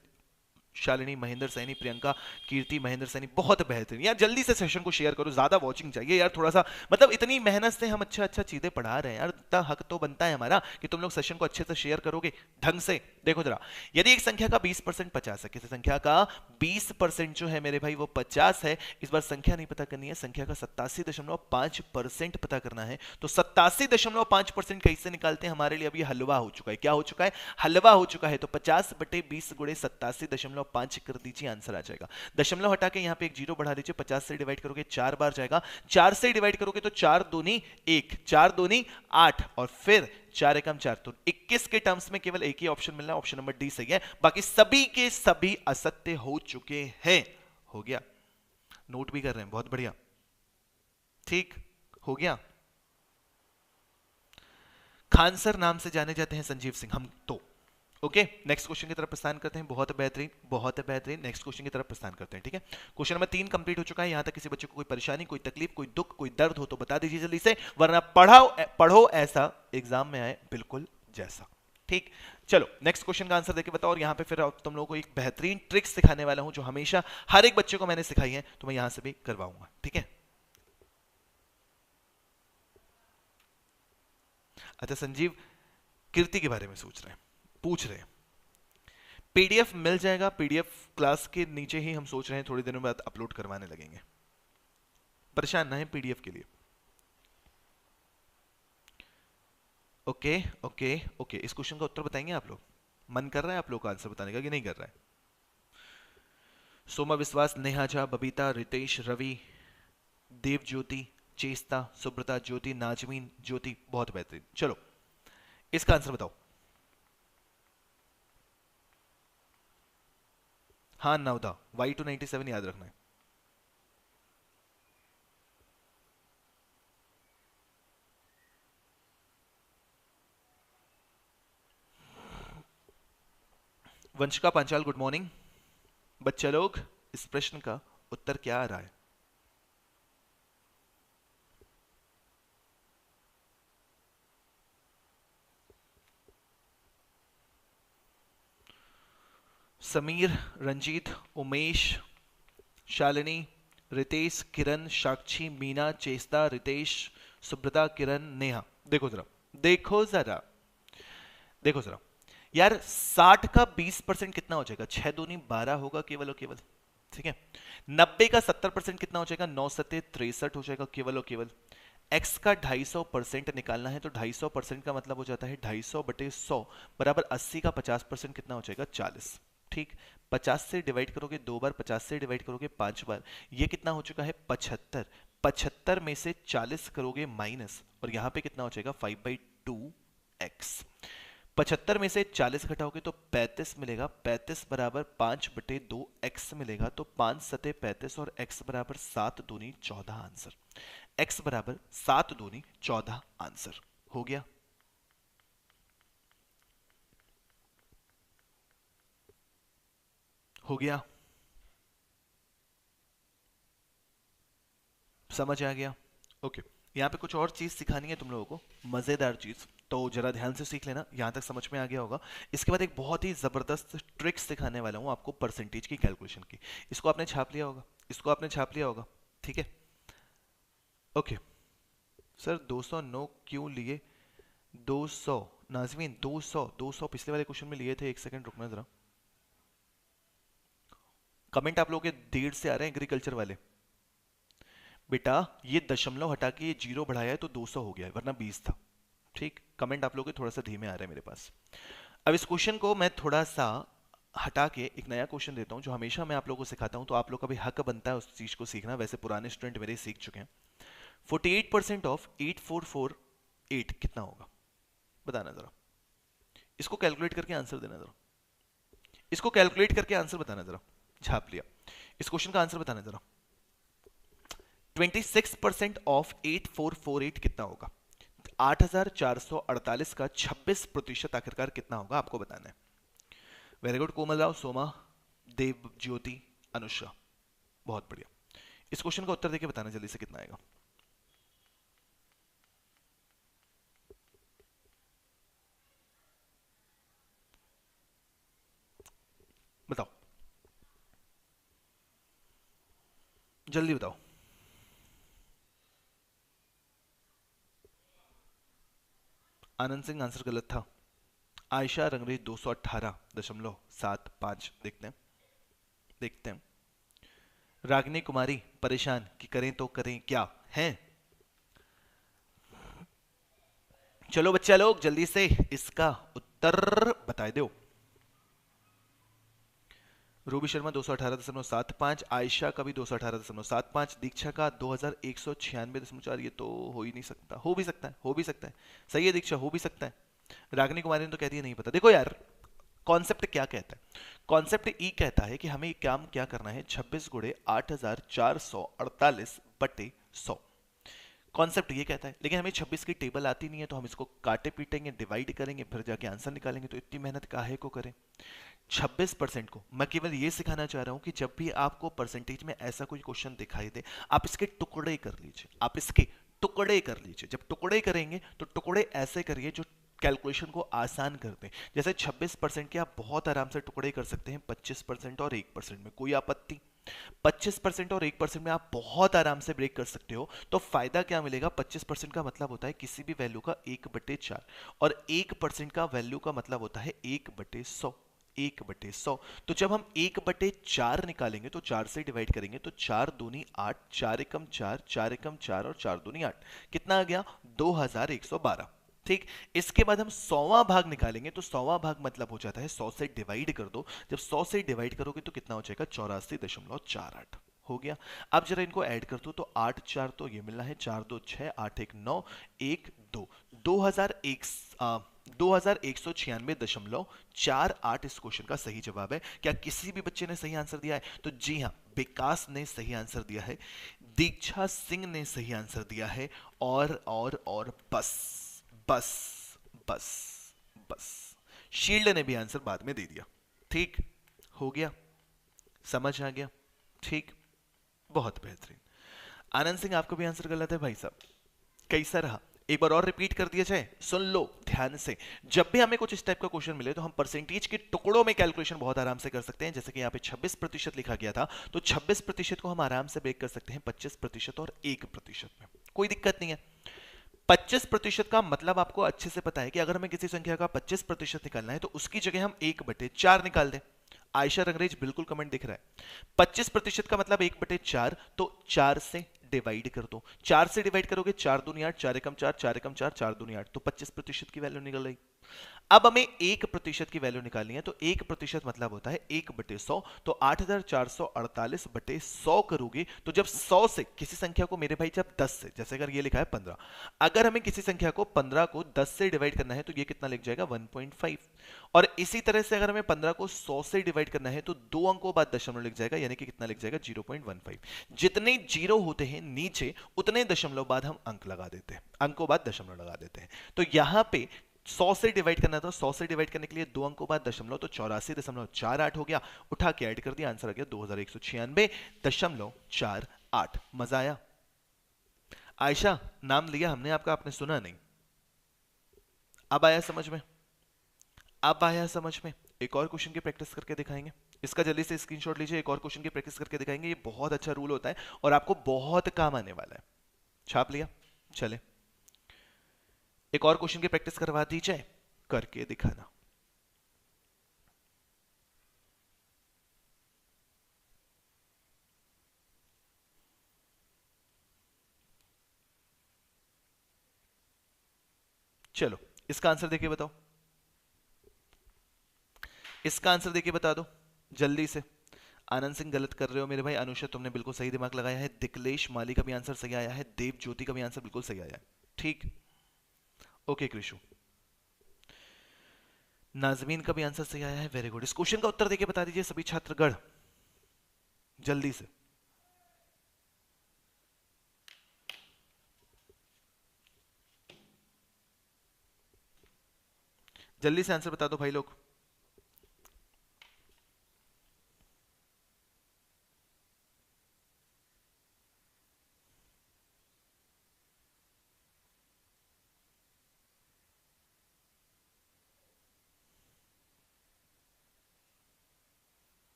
शालिनी, महेंद्र सैनी, प्रियंका, कीर्ति, महेंद्र सैनी, बहुत बेहतरीन। यार जल्दी से सेशन को शेयर करो, ज्यादा वॉचिंग चाहिए यार थोड़ा सा। मतलब इतनी मेहनत से हम अच्छा अच्छा चीजें पढ़ा रहे हैं यार, इतना हक तो बनता है हमारा कि तुम लोग सेशन को अच्छे से शेयर करोगे ढंग से। देखो जरा, यदि एक संख्या का 20% 50 है, किसी संख्या का 20% जो है मेरे भाई वो 50 है। इस बार संख्या नहीं पता करनी है, संख्या का 87.5% पता करना है। तो 87.5% कैसे निकालते हैं हमारे लिए? अब ये हलवा हो चुका है। क्या हो चुका है? हलवा हो चुका है। तो 50/20 गुणे 87.5 कर दीजिए, आंसर आ जाएगा। दशमलव हटा के यहाँ पे एक जीरो बढ़ा दीजिए, 50 से डिवाइड करोगे 4 बार जाएगा, 4 से डिवाइड करोगे तो 4 दूनी 1, 4 दूनी 8, और फिर 4 एकम 4, तो 21 के टर्म्स में केवल एक ही ऑप्शन मिलना है, ऑप्शन नंबर डी सही है। बाकी सभी के सभी असत्य हो चुके हैं। हो गया, नोट भी कर रहे हैं, बहुत बढ़िया। ठीक हो गया। खान सर नाम से जाने जाते हैं संजीव सिंह हम तो। ओके, नेक्स्ट क्वेश्चन की तरफ प्रस्थान करते हैं। बहुत बेहतरीन, बहुत बेहतरीन। नेक्स्ट क्वेश्चन की तरफ प्रस्थान करते हैं। ठीक है, क्वेश्चन नंबर 3 कंप्लीट हो चुका है। यहां तक किसी बच्चे को कोई परेशानी, कोई तकलीफ, कोई दुख, कोई दर्द हो तो बता दीजिए जल्दी से, वरना पढ़ो ऐसा एग्जाम में आए बिल्कुल जैसा। ठीक, चलो नेक्स्ट क्वेश्चन का आंसर देके बताओ। और यहां पे फिर तुम लोगों को एक बेहतरीन ट्रिक्स सिखाने वाला हूं जो हमेशा हर एक बच्चे को मैंने सिखाई है, तो मैं यहां से भी करवाऊंगा। ठीक है, अच्छा संजीव कीर्ति के बारे में सोच रहे हैं, पूछ रहे हैं। पीडीएफ मिल जाएगा, पीडीएफ क्लास के नीचे ही हम सोच रहे हैं थोड़ी दिनों बाद अपलोड करवाने लगेंगे। परेशान ना है पीडीएफ के लिए। ओके ओके ओके, इस क्वेश्चन का उत्तर बताएंगे आप लोग? मन कर रहा है आप लोग का आंसर बताने का कि नहीं कर रहा है? सोमा विश्वास, नेहा झा, बबीता, रितेश, रवि, देव ज्योति, चेस्ता, सुब्रता, ज्योति, नाजमीन, ज्योति, बहुत बेहतरीन। चलो इसका आंसर बताओ। हाँ नवदा, Y297 याद रखना है। Vanshika Panchal, good morning. बच्चे लोग, इस प्रश्न का उत्तर क्या आ रहा है? समीर, रंजीत, उमेश, शालिनी, रितेश, किरण, साक्षी, मीना, चेस्ता, रितेश, सुब्रता, किरण, नेहा। देखो जरा, देखो जरा, देखो जरा यार, 60 का 20% कितना हो जाएगा? 6 दूनी 12 होगा केवल और केवल। ठीक है, 90 का 70% कितना हो जाएगा? 9 सत्ते 63 हो जाएगा केवल और केवल। x का 250% निकालना है, तो 250% का मतलब हो जाता है 250/100 बराबर 80 का 50% कितना हो जाएगा? 40। ठीक, 50 से डिवाइड करोगे 2 बार, 50 से डिवाइड करोगे 5 बार, ये कितना हो चुका है? 75। 75 में से 40 करोगे माइनस, और यहां पे कितना हो जाएगा? 5/2x। 75 में से 40 घटाओगे तो 35 मिलेगा, 35 बराबर 5/2x मिलेगा, तो 5 सते 35 और x बराबर 7 दूनी 14 आंसर। x बराबर 7 दूनी 14 आंसर हो गया। हो गया, समझ आ गया? ओके, यहाँ पे कुछ और चीज सिखानी है तुम लोगों को, मजेदार चीज, तो जरा ध्यान से सीख लेना। यहां तक समझ में आ गया होगा। इसके बाद एक बहुत ही जबरदस्त ट्रिक सिखाने वाला हूं आपको परसेंटेज की कैलकुलेशन की। इसको आपने छाप लिया होगा, इसको आपने छाप लिया होगा। ठीक है, ओके। सर 209 क्यों लिए? 200 नाजमीन, 200 पिछले वाले क्वेश्चन में लिए थे। एक सेकंड रुकना जरा। कमेंट आप लोगों के देर से आ रहे हैं एग्रीकल्चर वाले। बेटा ये दशमलव हटा के ये जीरो बढ़ाया है तो 200 हो गया है, वरना 20 था। ठीक, कमेंट आप लोगों के थोड़ा सा धीमे आ रहे हैं मेरे पास। अब इस क्वेश्चन को मैं थोड़ा सा हटा के एक नया क्वेश्चन देता हूं जो हमेशा मैं आप लोगों को सिखाता हूं, तो आप लोग का भी हक बनता है उस चीज को सीखना। वैसे पुराने स्टूडेंट मेरे सीख चुके हैं। 48% ऑफ 8448 कितना होगा? बताना जरा, इसको कैलकुलेट करके आंसर देना जरा। इसको कैलकुलेट करके आंसर बताना जरा, छाप लिया, इस क्वेश्चन का आंसर बताना जरा। 26% ऑफ 8448 कितना होगा? 8448 का 26% आखिरकार कितना होगा, आपको बताना है। वेरी गुड कोमल राव, सोमा, देव ज्योति, अनुषा, बहुत बढ़िया। इस क्वेश्चन का उत्तर देके बताना जल्दी से कितना आएगा। बताओ, जल्दी बताओ। आनंद सिंह आंसर गलत था। आयशा रंगरेज 218.75। देखते हैं, देखते हैं। रागिनी कुमारी परेशान कि करें तो करें क्या हैं। चलो बच्चा लोग जल्दी से इसका उत्तर बता दो। रूबी शर्मा 218.75, आयशा का भी 218.75, दीक्षा का 2196.4। ये तो हो ही नहीं सकता, हो भी सकता है, हो भी सकता है। सही है दीक्षा, हो भी सकता है। रागिनी कुमारी ने तो कह दिया नहीं पता। देखो यार, कॉन्सेप्ट क्या कहता है? कॉन्सेप्ट ई कहता है कि हमें काम क्या करना है, 26 गुणे 8448 बटे 100। कॉन्सेप्ट ये कहता है, लेकिन हमें 26 की टेबल आती नहीं है, तो हम इसको काटे पीटेंगे, डिवाइड करेंगे, फिर जाके आंसर निकालेंगे। तो इतनी मेहनत काहे को करें? 26% को मैं केवल ये सिखाना चाह रहा हूं कि जब भी आपको परसेंटेज में ऐसा कोई क्वेश्चन दिखाई दे, आप इसके टुकड़े कर लीजिए, आप इसके टुकड़े कर लीजिए। जब टुकड़े करेंगे तो टुकड़े ऐसे करिए जो कैलकुलेशन को आसान कर दें। जैसे 26% के आप बहुत आराम से टुकड़े कर सकते हैं 25% और 1% में, कोई आपत्ति? 25% और 1% में आप बहुत आराम से ब्रेक कर सकते हो। तो फायदा क्या मिलेगा? 25% का मतलब होता है किसी भी वैल्यू का 1/4, और 1% का वैल्यू का मतलब होता है 1/100। 1/100। तो जब हम 1/4 निकालेंगे तो 4 से डिवाइड करेंगे तो 4 दूनी 8, 4 एकम 4, 4 एकम 4 और 4 दूनी 8। कितना आ गया? 2112। ठीक। इसके बाद हम 100वां भाग निकालेंगे तो 100वां भाग मतलब हो जाता है 100 से डिवाइड कर दो। जब 100 से डिवाइड करोगे तो कितना हो जाएगा? 84.48 हो गया। अब जरा इनको ऐड कर दो तो 8 4 तो ये मिलना है, 4 2 6, 8 1 9, 1 2, 2196.48 इस क्वेश्चन का सही जवाब है। क्या किसी भी बच्चे ने सही आंसर दिया है? तो जी हाँ, विकास ने सही आंसर दिया है, दीक्षा सिंह ने सही आंसर दिया है, और बस बस बस बस शील्ड ने भी आंसर बाद में दे दिया। ठीक हो गया, समझ आ गया? ठीक, बहुत बेहतरीन। आनंद सिंह आपको भी आंसर गलत है भाई साहब, कैसा रहा? एक बार और रिपीट कर दिया जाए, सुन लो ध्यान से। जब भी हमें कुछ इस टाइप का क्वेश्चन मिले तो हम परसेंटेज के टुकड़ों में कैलकुलेशन बहुत आराम से कर सकते हैं। जैसे कि यहाँ पे 26% लिखा गया था, तो 26% को हम आराम से ब्रेक कर सकते हैं 25% और 1% में, कोई दिक्कत नहीं है। 25% का मतलब आपको अच्छे से पता है कि अगर हमें किसी संख्या का 25% निकालना है तो उसकी जगह हम 1/4 निकाल दें। आयशा रंगरेज बिल्कुल कमेंट दिख रहा है। 25% का मतलब 1/4, तो 4 से डिवाइड कर दो। 4 से डिवाइड करोगे 4 दूनी 8, 4 एकम 4, 4 एकम 4, 4 दूनी 8, तो 25% की वैल्यू निकल रही। अब हमें 1% की वैल्यू निकालनी है, तो 1% मतलब होता है 1/100। तो 8448/100 करोगे तो जब 100 से किसी संख्या को, मेरे भाई जब 10 से, जैसे अगर ये लिखा है 15, अगर हमें किसी संख्या को 15 को 10 से डिवाइड करना है तो ये कितना लिख जाएगा? 1.5। और इसी तरह से अगर हमें 15 को 100 से डिवाइड करना है तो 2 अंकों बाद दशमलव लिख जाएगा, यानी कि कितना लिख जाएगा? 0.15। जितने जीरो होते हैं नीचे, उतने दशमलव बाद हम अंक लगा देते हैं, अंकों बाद दशमलव लगा देते हैं। तो यहां पे 100 से डिवाइड करना था, 100 से डिवाइड करने के लिए 2 अंकों बाद दशमलव, तो 84.48 हो गया। उठा के ऐड कर दिया, आंसर आ गया 2196.48। मजा आया? आयशा नाम लिया हमने आपका, आपने सुना नहीं। अब आया समझ में? अब आया समझ में? एक और क्वेश्चन की प्रैक्टिस करके दिखाएंगे, इसका जल्दी से स्क्रीनशॉट लीजिए। एक और क्वेश्चन की प्रैक्टिस करके दिखाएंगे, ये बहुत अच्छा रूल होता है और आपको बहुत काम आने वाला है। छाप लिया? चले एक और क्वेश्चन की प्रैक्टिस करवा दीजिए, करके दिखाना। चलो इसका आंसर देके बताओ, इसका आंसर देके बता दो जल्दी से। आनंद सिंह गलत कर रहे हो मेरे भाई, अनुषा तुमने बिल्कुल सही दिमाग लगाया है, दिकलेश माली का भी आंसर सही आया है, देव ज्योति का भी आंसर बिल्कुल सही आया है। ठीक, ओके कृषु। नाजमीन का भी आंसर सही आया है, वेरी गुड। इस क्वेश्चन का उत्तर देके बता दीजिए सभी छात्रगण जल्दी से। जल्दी से आंसर बता दो भाई लोग।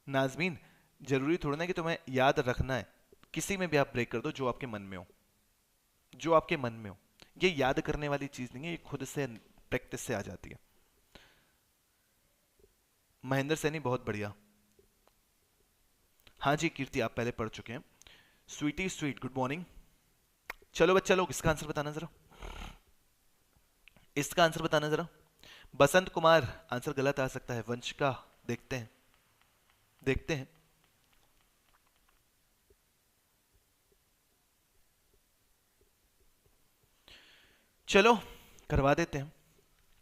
नाजमीन, जरूरी थोड़ा ना कि तुम्हें याद रखना है, किसी में भी आप ब्रेक कर दो जो आपके मन में हो, जो आपके मन में हो। ये याद करने वाली चीज नहीं है, ये खुद से प्रैक्टिस से आ जाती है। महेंद्र सैनी बहुत बढ़िया। हाँ जी कीर्ति, आप पहले पढ़ चुके हैं। Sweetie sweet, good morning. चलो बच्चा लोग, इसका आंसर बताना जरा, इसका आंसर बताना जरा। बसंत कुमार, आंसर गलत आ सकता है। वंशिका, देखते हैं देखते हैं। चलो करवा देते हैं।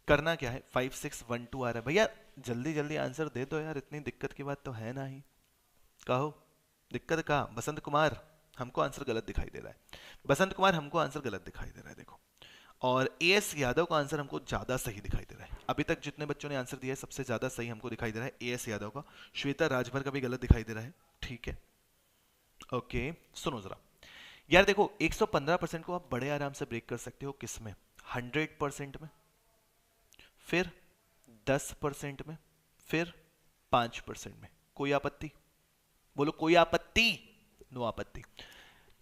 करना क्या है, 5612 आ रहा है भैया। जल्दी जल्दी आंसर दे दो यार, इतनी दिक्कत की बात तो है ना ही। कहो दिक्कत कहा। बसंत कुमार, हमको आंसर गलत दिखाई दे रहा है। बसंत कुमार, हमको आंसर गलत दिखाई दे रहा है, देखो। और एएस यादव का आंसर हमको ज्यादा सही दिखाई दे रहा है। अभी तक जितने बच्चों ने आंसर दिया है सबसे ज्यादा सही हमको दिखाई दे रहा है एएस यादव का। श्वेता राजभर का भी गलत दिखाई दे रहा है। ठीक है, ओके। सुनो जरा यार, देखो 115% को आप बड़े आराम से ब्रेक कर सकते हो, किस में? 100% में, फिर 10% में, फिर 5% में। कोई आपत्ति? बोलो कोई आपत्ति? नो आपत्ति।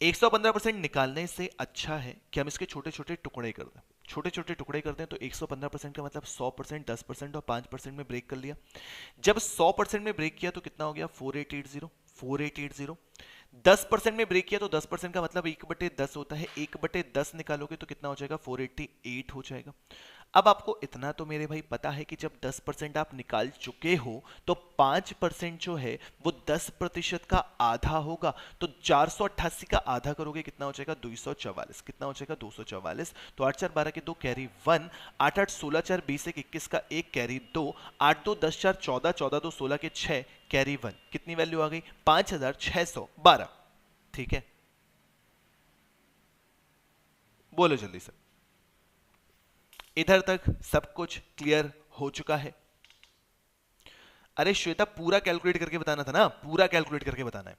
115% निकालने से अच्छा है कि हम इसके छोटे छोटे टुकड़े कर दें। छोटे छोटे टुकड़े कर दें तो 115% का मतलब 100%, 10% और 5% में ब्रेक कर लिया। जब 100% में ब्रेक किया तो कितना हो गया? 4880। 4880। 10% में ब्रेक किया तो 10% का मतलब 1/10 होता है। 1/10 निकालोगे तो कितना हो जाएगा? 488 हो जाएगा। अब आपको इतना तो मेरे भाई पता है कि जब 10% आप निकाल चुके हो तो 5% जो है वो 10% का आधा होगा। तो 488 का आधा करोगे कितना हो जाएगा? 244। कितना हो जाएगा? 244। तो 8 4 12 के 2 कैरी 1, 8 8 16 4 20 1 21 का 1 कैरी 2, 8 2 10 4 14, 14 2 16 के 6 कैरी 1। कितनी वैल्यू आ गई? 5612। ठीक है, बोलो जल्दी से। इधर तक सब कुछ क्लियर हो चुका है? अरे श्वेता, पूरा कैलकुलेट करके बताना था ना, पूरा कैलकुलेट करके बताना है।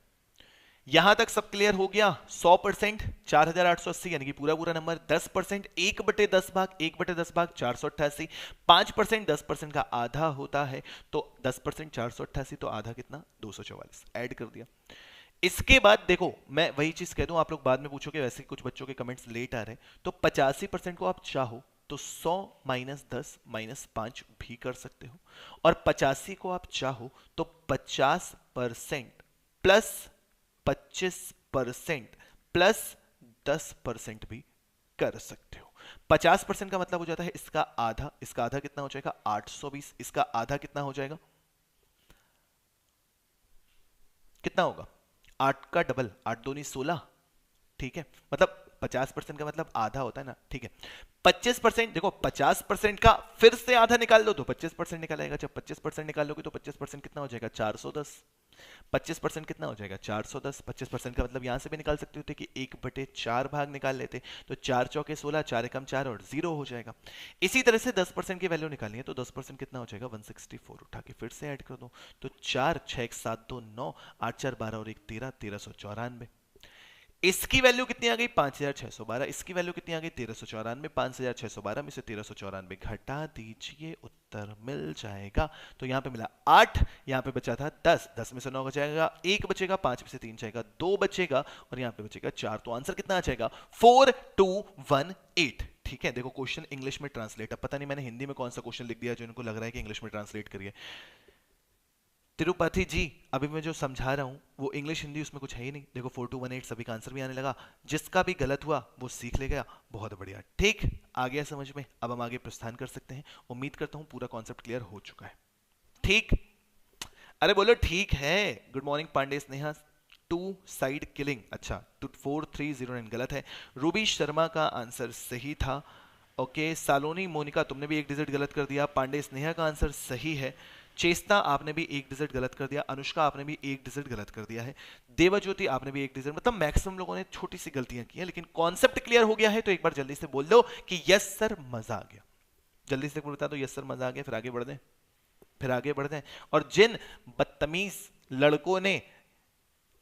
यहां तक सब क्लियर हो गया। 100% 4880 यानी कि पूरा पूरा नंबर। 10% 1/10 भाग 1/10 भाग 488। 5% 10% का आधा होता है, तो 10% 488, तो आधा कितना? 244। ऐड कर दिया। इसके बाद देखो, मैं वही चीज कह दूं, आप लोग बाद में पूछोगे, वैसे कुछ बच्चों के कमेंट्स लेट आ रहे हैं, तो 85% को आप चाहो तो 100 -10 -5 भी कर सकते हो, और 85 को आप चाहो तो 50% प्लस 25% प्लस 10% भी कर सकते हो। 50% का मतलब हो जाता है इसका आधा। इसका आधा कितना हो जाएगा? 820। इसका आधा कितना हो जाएगा? कितना होगा? 8 का डबल, 8 दूनी 16। ठीक है, मतलब 50% का मतलब आधा होता है ना। ठीक है, 25%, देखो 50% का फिर से आधा निकाल दो तो 25% निकल आएगा। जब 25% निकालोगे तो 25% कितना हो जाएगा? 410। 25% कितना हो जाएगा? 410। 25% का मतलब यहां से भी निकाल सकते होते कि 1/4 भाग निकाल लेते, तो 4 चौके 16, 4 एकम 4 और 0 हो जाएगा। इसी तरह से 10% की वैल्यू निकालनी है तो 10% कितना हो जाएगा? 164। उठा के फिर से ऐड कर दो, तो 4 6 1 7 2 9, 8 4 12 और 1 13, 1394। इसकी वैल्यू कितनी आ गई? 5612। इसकी वैल्यू कितनी आ गई? 1394। 5612 में से 1394 घटा दीजिए, उत्तर मिल जाएगा। तो यहां पे मिला 8, यहां पे बचा था 10। 10 में से 9 बचेगा, 1 बचेगा, 5 में से 3 जाएगा, 2 बचेगा, और यहां पे बचेगा 4। तो आंसर कितना आ जाएगा? 4218। ठीक है, देखो क्वेश्चन इंग्लिश में ट्रांसलेट। अब पता नहीं मैंने हिंदी में कौन सा क्वेश्चन लिख दिया जो इनको लग रहा है कि इंग्लिश में ट्रांसलेट करिए। तिरुपति जी, अभी मैं जो समझा रहा हूँ वो इंग्लिश हिंदी उसमें कुछ है ही नहीं। देखो 4218 सभी का आंसर भी आने लगा। जिसका भी गलत हुआ वो सीख ले गया। बहुत बढ़िया, ठीक, आ गया समझ में। अब हम आगे प्रस्थान कर सकते हैं। उम्मीद करता हूँ पूरा कॉन्सेप्ट क्लियर हो चुका है। ठीक, अरे बोलो ठीक है। Good morning Pandey Sneha. Two side killing, अच्छा 4309 गलत है। रूबी शर्मा का आंसर सही था। ओके, सालोनी मोनिका तुमने भी एक डिजिट गलत कर दिया। पांडे स्नेहा का आंसर सही है। चेस्ता आपने भी एक डिजिट गलत कर दिया। अनुष्का आपने भी एक डिजिट गलत कर दिया है। देवज्योति आपने भी एक डिजिट, मतलब मैक्सिमम लोगों ने छोटी सी गलतियां की हैं, लेकिन कॉन्सेप्ट क्लियर हो गया है। तो एक बार जल्दी से बोल दो कि यस सर मजा आ गया। जल्दी से बता दो यस सर मजा आ गया, फिर आगे बढ़ दें। फिर आगे बढ़ते हैं। और जिन बदतमीज लड़कों ने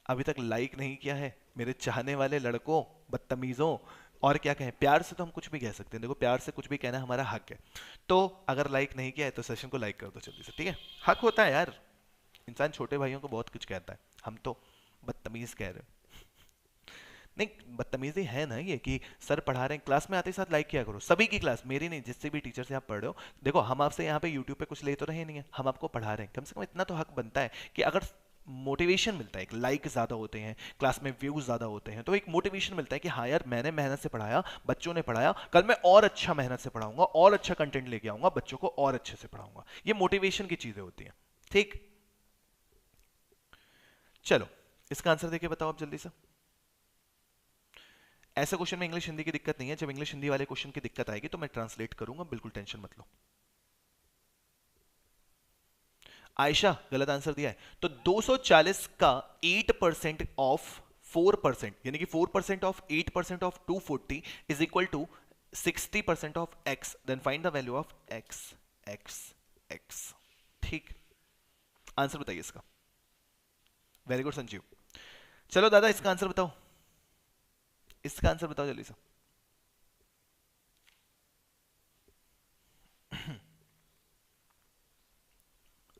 अभी तक लाइक नहीं किया है, मेरे चाहने वाले लड़कों, बदतमीजों, और क्या कहें, प्यार से तो हम कुछ भी कह सकते हैं। देखो प्यार से कुछ भी कहना हमारा हक है। तो अगर लाइक नहीं किया है तो सेशन को लाइक कर दो जल्दी से, ठीक है। हक होता है यार, इंसान छोटे भाइयों को बहुत कुछ कहता है। हम तो बदतमीज कह रहे हैं। नहीं, बदतमीजी है ना ये कि सर पढ़ा रहे हैं, क्लास में आते ही साथ लाइक किया करो। सभी की क्लास, मेरी नहीं, जिससे भी टीचर से आप पढ़ रहे हो। देखो हम आपसे यहाँ पे यूट्यूब पे कुछ ले तो रहे नहीं है, हम आपको पढ़ा रहे हैं। कम से कम इतना तो हक बनता है कि अगर मोटिवेशन मिलता है, एक लाइक ज्यादा होते हैं क्लास में, व्यूज ज्यादा होते हैं, तो एक मोटिवेशन मिलता है कि हाँ यार मैंने मेहनत से पढ़ाया, बच्चों ने पढ़ाया, कल मैं और अच्छा मेहनत से पढ़ाऊंगा, और अच्छा कंटेंट लेके आऊंगा, बच्चों को और अच्छे से पढ़ाऊंगा। ये मोटिवेशन की चीजें होती हैं, ठीक। चलो इसका आंसर देके बताओ आप जल्दी से। ऐसे क्वेश्चन में इंग्लिश हिंदी की दिक्कत नहीं है। जब इंग्लिश हिंदी वाले क्वेश्चन की दिक्कत आएगी तो मैं ट्रांसलेट करूंगा, बिल्कुल टेंशन मत लो। आयशा गलत आंसर दिया है। तो 240 का 8% ऑफ 4%, यानी कि 4% of 8% of 240 is equal to 60% of x। Then find the value of x। x x, ठीक। आंसर बताइए इसका। Very good Sanjeev. चलो दादा इसका आंसर बताओ। इसका आंसर बताओ जल्दी से।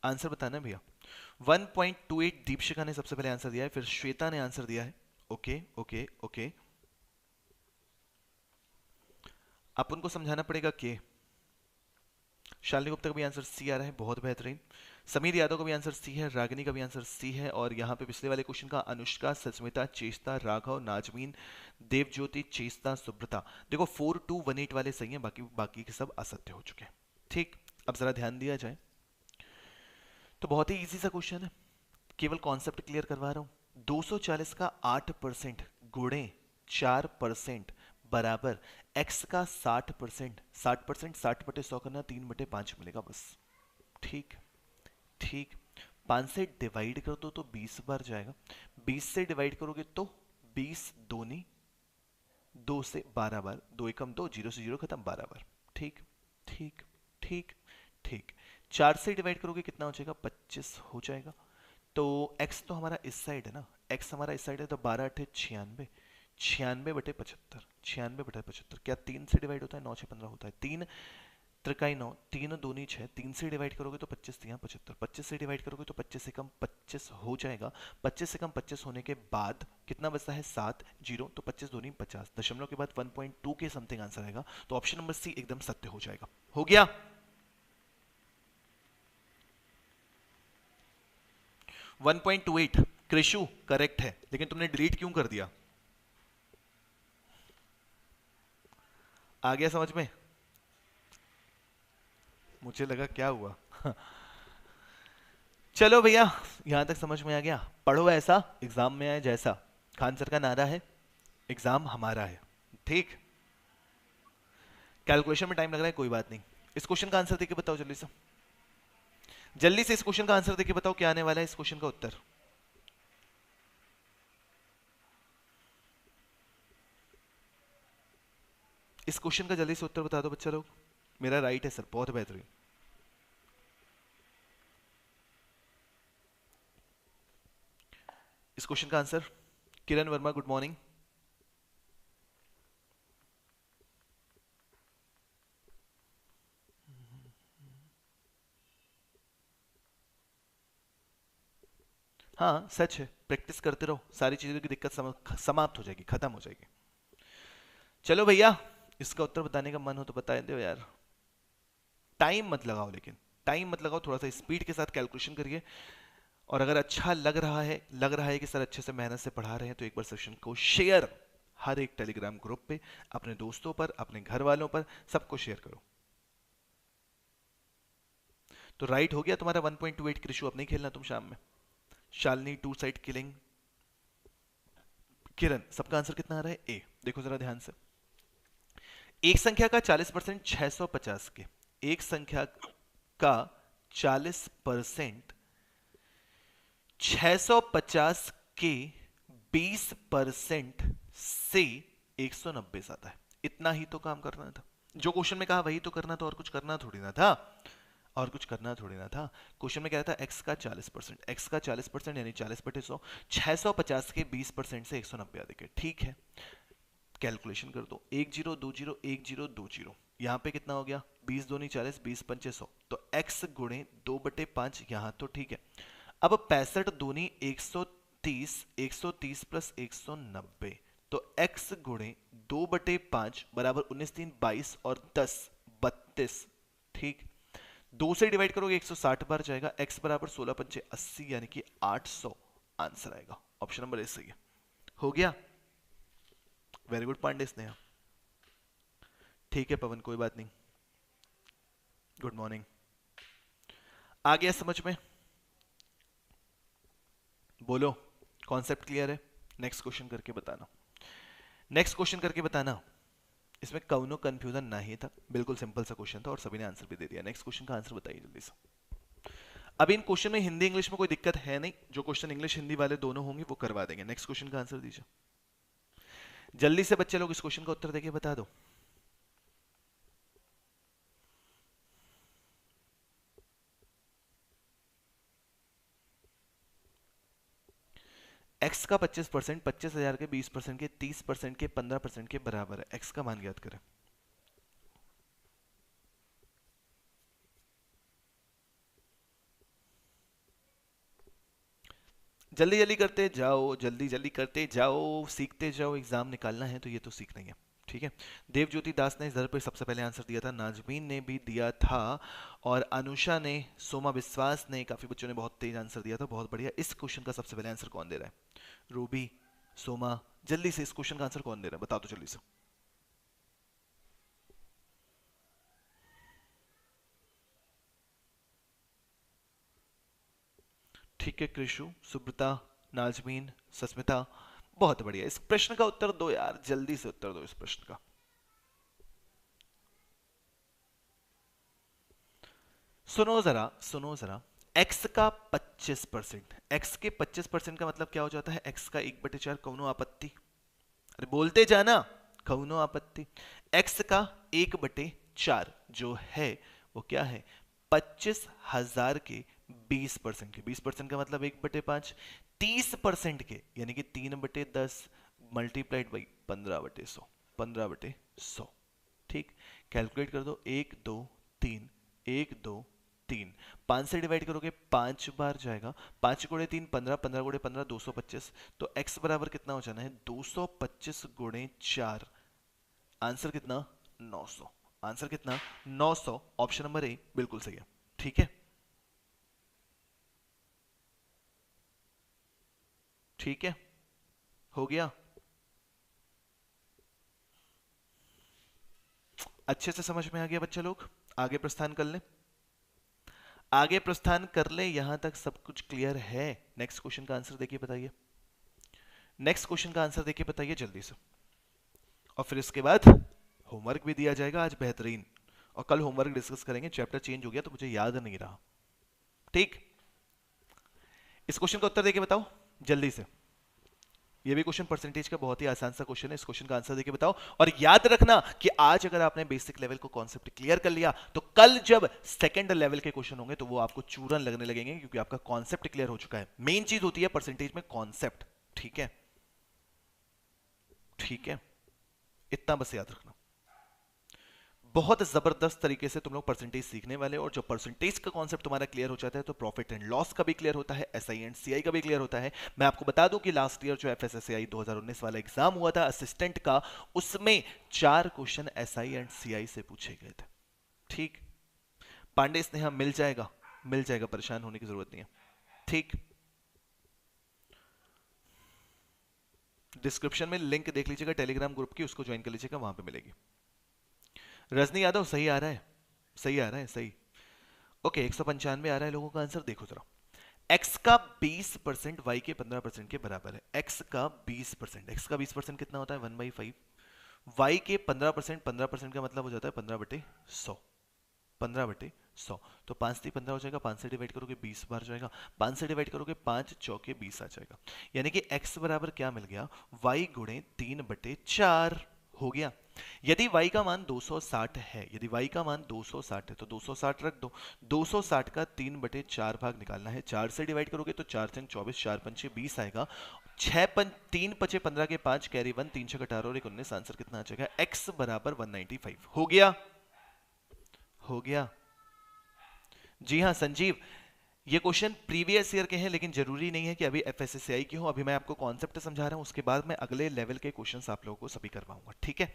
आंसर बताना भैया। 1.28 दीपशिका ने सबसे पहले आंसर दिया है, फिर श्वेता ने आंसर दिया है। ओके ओके ओके, आप उनको समझाना पड़ेगा कि शालिनी गुप्ता का भी आंसर सी आ रहा है, बहुत बेहतरीन। समीर यादव का भी आंसर सी है, रागिनी का भी आंसर सी है, और यहाँ पे पिछले वाले क्वेश्चन का अनुष्का, सस्मिता, चेष्टा, राघव, नाजमीन, देवज्योति, चेष्टा, सुब्रता। देखो 4218 वाले सही हैं, बाकी बाकी के सब असत्य हो चुके हैं, ठीक। अब जरा ध्यान दिया जाए तो बहुत ही इजी सा क्वेश्चन है, केवल कॉन्सेप्ट क्लियर करवा रहा हूं। 240 का 8% गुणे 4% बराबर x का 60%। 60% 60/100 करना, 3/5 मिलेगा बस, ठीक। ठीक, 5 से डिवाइड कर दो तो 20 बार जाएगा। 20 से डिवाइड करोगे तो 20 दूनी 2 से 12 बार, 2 एकम 2, 0 से 0 खत्म, 12 बार, ठीक ठीक ठीक ठीक। 4 से डिवाइड करोगे कितना हो जाएगा, 25 हो जाएगा। तो x तो हमारा इस साइड है ना, x हमारा इस साइड है, तो 12×8 96, 96/75, 96/75 क्या 3 से डिवाइड होता है, 9 6 15 होता है, 3 त्रिकाई 9, 3 दूनी 6, 3 से डिवाइड करोगे तो 25 3 75, 25 से डिवाइड करोगे तो 25 से कम 25 हो जाएगा। 25 से कम 25 होने के बाद कितना बचता है, 7 जीरो, तो 25 दूनी 50, दशमलव के बाद 1.2 के समथिंग आंसर आएगा। तो ऑप्शन नंबर सी एकदम सत्य हो जाएगा। हो गया। 1.28 कृषु करेक्ट है, लेकिन तुमने डिलीट क्यों कर दिया, आ गया समझ में? मुझे लगा क्या हुआ। चलो भैया, यहां तक समझ में आ गया। पढ़ो ऐसा एग्जाम में आए जैसा। खान सर का नारा है एग्जाम हमारा है, ठीक। कैलकुलेशन में टाइम लग रहा है, कोई बात नहीं। इस क्वेश्चन का आंसर देके बताओ जल्दी से। जल्दी से इस क्वेश्चन का आंसर देके बताओ क्या आने वाला है इस क्वेश्चन का उत्तर। इस क्वेश्चन का जल्दी से उत्तर बता दो बच्चा लोग। मेरा राइट है सर, बहुत बेहतरीन। इस क्वेश्चन का आंसर, किरण वर्मा गुड मॉर्निंग। हाँ सच है, प्रैक्टिस करते रहो, सारी चीजों की दिक्कत समाप्त हो जाएगी, खत्म हो जाएगी। चलो भैया, इसका उत्तर बताने का मन हो तो बता दो यार। टाइम मत लगाओ, लेकिन टाइम मत लगाओ, थोड़ा सा स्पीड के साथ कैलकुलेशन करिए। और अगर अच्छा लग रहा है कि सर अच्छे से मेहनत से पढ़ा रहे हैं, तो एक बार सेशन को शेयर हर एक टेलीग्राम ग्रुप पे अपने दोस्तों पर, अपने घर वालों पर, सबको शेयर करो। तो राइट हो गया तुम्हारा 1.28। कृषु अब नहीं खेलना तुम शाम में। Shalini two side killing. Kiran, सबका आंसर कितना आ रहा है? ए। देखो जरा ध्यान से, एक संख्या का 40% 650 के, एक संख्या का 40% 650 के 20% से 190 आता है। इतना ही तो काम करना था, जो क्वेश्चन में कहा वही तो करना था, और कुछ करना थोड़ी ना था, और कुछ करना थोड़ी ना था। क्वेश्चन में कह रहा था x का 40%, x का 40% यानी 40/100, 650 के 20% से 190 आते के, ठीक है। कैलकुलेशन कर दो, 1020 1020, यहाँ पे कितना हो गया? 20 दूनी 40, 20 पंचे 100, तो x गुणे 2/5 यहाँ तो ठीक है। अब 65 दूनी 130, 130 प्लस 190, तो x गुणे 2/5 बराबर 19 3 22 और 10 32, ठीक। 2 से डिवाइड करोगे 160 बार जाएगा, x बराबर 16 पंचे 80 यानी कि 800 आंसर आएगा। ऑप्शन नंबर ए सही है। हो गया, वेरी गुड पांडे स्नेहा। ठीक है पवन, कोई बात नहीं, गुड मॉर्निंग। आ गया समझ में? बोलो, कॉन्सेप्ट क्लियर है? नेक्स्ट क्वेश्चन करके बताना, नेक्स्ट क्वेश्चन करके बताना। इसमें कौनो कंफ्यूजन नहीं था, बिल्कुल सिंपल सा क्वेश्चन था और सभी ने आंसर भी दे दिया। नेक्स्ट क्वेश्चन का आंसर बताइए जल्दी से। अब इन क्वेश्चन में हिंदी इंग्लिश में कोई दिक्कत है नहीं, जो क्वेश्चन इंग्लिश हिंदी वाले दोनों होंगे वो करवा देंगे। नेक्स्ट क्वेश्चन का आंसर दीजिए जल्दी से बच्चे लोग, इस क्वेश्चन का उत्तर देके बता दो। x का 25%, 25,000 के 20% के 30% के 15% के बराबर है। x का मान ज्ञात करें। जल्दी जल्दी करते जाओ, जल्दी जल्दी करते जाओ, सीखते जाओ, एग्जाम निकालना है तो ये तो सीखना ही है, ठीक है। देवज्योति दास ने इस दर पर सबसे पहले आंसर दिया था, नाजमीन ने भी दिया था, और अनुषा ने, सोमा विश्वास ने, काफी बच्चों ने बहुत तेज आंसर दिया था, बहुत बढ़िया। इस क्वेश्चन का सबसे पहले आंसर कौन दे रहा है? रूबी, सोमा, जल्दी से इस क्वेश्चन का आंसर कौन दे रहा है, बता दो जल्दी से। ठीक है कृषु, सुब्रता, नाजमीन, सस्मिता, बहुत बढ़िया। इस प्रश्न का उत्तर दो यार, जल्दी से उत्तर दो इस प्रश्न का। सुनो जरा, सुनो जरा, x का 25%, x के 25% का मतलब क्या हो जाता है? x का 1/4 कौनो आपत्ति, अरे बोलते जाना, कौनो आपत्ति। x का 1/4 जो है वो क्या है? 25,000 के 20% के, 20% का मतलब 1/5, 30% के यानी कि 3/10 मल्टीप्लाइड बाई 15/100, 15/100, ठीक। कैलकुलेट कर दो, 1 2 3, 1 2 3, 5 से डिवाइड करोगे 5 बार जाएगा, 5 गुणे 3 15, 15 गुणे 15 225, तो x बराबर कितना हो जाना है? 225 गुणे 4, आंसर कितना? 900। आंसर कितना? 900। ऑप्शन नंबर ए बिल्कुल सही है, ठीक है, ठीक है, हो गया। अच्छे से समझ में आ गया बच्चे लोग? आगे प्रस्थान कर ले, आगे प्रस्थान कर ले, यहां तक सब कुछ क्लियर है? नेक्स्ट क्वेश्चन का आंसर देखिए बताइए, नेक्स्ट क्वेश्चन का आंसर देखिए बताइए जल्दी से। और फिर इसके बाद होमवर्क भी दिया जाएगा आज बेहतरीन, और कल होमवर्क डिस्कस करेंगे। चैप्टर चेंज हो गया तो मुझे याद नहीं रहा, ठीक। इस क्वेश्चन का उत्तर देके बताओ जल्दी से। ये भी क्वेश्चन परसेंटेज का बहुत ही आसान सा क्वेश्चन है, इस क्वेश्चन का आंसर देके बताओ। और याद रखना कि आज अगर आपने बेसिक लेवल को कॉन्सेप्ट क्लियर कर लिया तो कल जब सेकंड लेवल के क्वेश्चन होंगे तो वो आपको चूरन लगने लगेंगे, क्योंकि आपका कॉन्सेप्ट क्लियर हो चुका है। मेन चीज होती है परसेंटेज में कॉन्सेप्ट, ठीक है, ठीक है, इतना बस याद रखना। बहुत जबरदस्त तरीके से तुम लोग परसेंटेज सीखने वाले, और जब परसेंटेज का कॉन्सेप्ट तुम्हारा क्लियर हो जाता है तो प्रॉफिट एंड लॉस का भी क्लियर होता है, एसआई एंड सीआई का भी क्लियर होता है। मैं आपको बता दूं कि लास्ट ईयर जो एफएसएसएआई 2019 वाला एग्जाम हुआ था असिस्टेंट का, उसमें 4 क्वेश्चन एसआई एंड सीआई से पूछे गए थे, ठीक। पांडे स्नेहा मिल जाएगा, मिल जाएगा, परेशान होने की जरूरत नहीं है, ठीक। डिस्क्रिप्शन में लिंक देख लीजिएगा टेलीग्राम ग्रुप की, उसको ज्वाइन कर लीजिएगा, वहां पे मिलेगी। रजनी यादव सही आ रहा है, सही आ रहा है, सही। ओके, 195 आ रहा है लोगों का आंसर। देखो जरा, x का 20% y के 15% के बराबर है। x का 20%, x का 20% कितना होता है 1/5। y के 15%, 15% का मतलब हो जाता है 15/100, 15/100। तो 5×3=15 हो जाएगा, 5 से डिवाइड करोगे 20 बार जाएगा, 5 से डिवाइड करोगे 5 चौके 20 आ जाएगा। यानी कि x बराबर क्या मिल गया, y गुणे 3/4 हो गया। यदि y का मान 260 है, यदि y का मान 260 है तो 260 रख दो। 260 का 3/4 भाग निकालना है, 4 से डिवाइड करोगे तो 4 3 24, 4 5 20 आएगा। 3 5 15 के 5 कैरी 1, 3 6 18 और 1 19, आंसर कितना आ जाएगा, x बराबर 195 हो गया, हो गया। जी हाँ संजीव, ये क्वेश्चन प्रीवियस ईयर के हैं, लेकिन जरूरी नहीं है कि अभी एफएसएसएआई के हो। अभी मैं आपको कॉन्सेप्ट समझा रहा हूं, उसके बाद मैं अगले लेवल के क्वेश्चंस आप लोगों को सभी करवाऊंगा, ठीक है।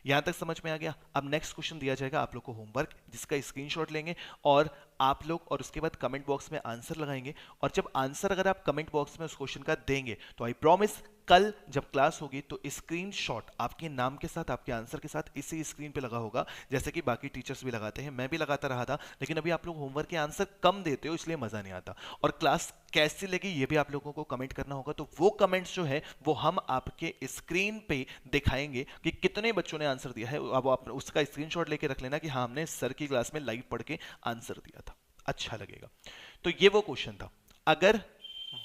यहां तक समझ में आ गया। अब नेक्स्ट क्वेश्चन दिया जाएगा आप लोग को होमवर्क, जिसका स्क्रीनशॉट लेंगे और आप लोग, और उसके बाद कमेंट बॉक्स में आंसर लगाएंगे। और जब आंसर अगर आप कमेंट बॉक्स में उस क्वेश्चन का देंगे तो आई प्रॉमिस कल जब क्लास होगी तो स्क्रीनशॉट आपके नाम के साथ, आपके आंसर के साथ इसी स्क्रीन पे लगा होगा, जैसे कि बाकी टीचर्स भी लगाते हैं, मैं भी लगाता रहा था। लेकिन अभी आप लोग होमवर्क के आंसर कम देते हो, इसलिए मजा नहीं आता। और क्लास कैसी लगी ये भी आप लोगों को कमेंट करना होगा, तो वो कमेंट्स जो है वो हम आपके स्क्रीन पे दिखाएंगे कि कितने बच्चों ने आंसर दिया है। अब आप उसका स्क्रीनशॉट लेके रख लेना कि हाँ हमने सर की क्लास में लाइव पढ़ के आंसर दिया था, अच्छा लगेगा। तो ये वो क्वेश्चन था, अगर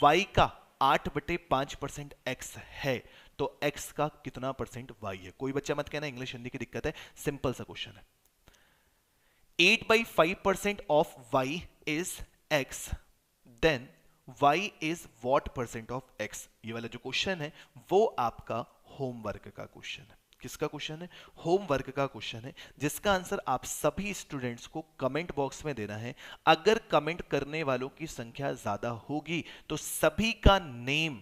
y का 8/5% x है तो x का कितना परसेंट y है। कोई बच्चा मत कहना इंग्लिश हिंदी की दिक्कत है, सिंपल सा क्वेश्चन है। 8/5% of y is x, then y is what percent of x। ये वाला जो क्वेश्चन है वो आपका होमवर्क का क्वेश्चन है। किसका क्वेश्चन है, होमवर्क का क्वेश्चन है, जिसका आंसर आप सभी स्टूडेंट्स को कमेंट बॉक्स में देना है। अगर कमेंट करने वालों की संख्या ज्यादा होगी तो सभी का name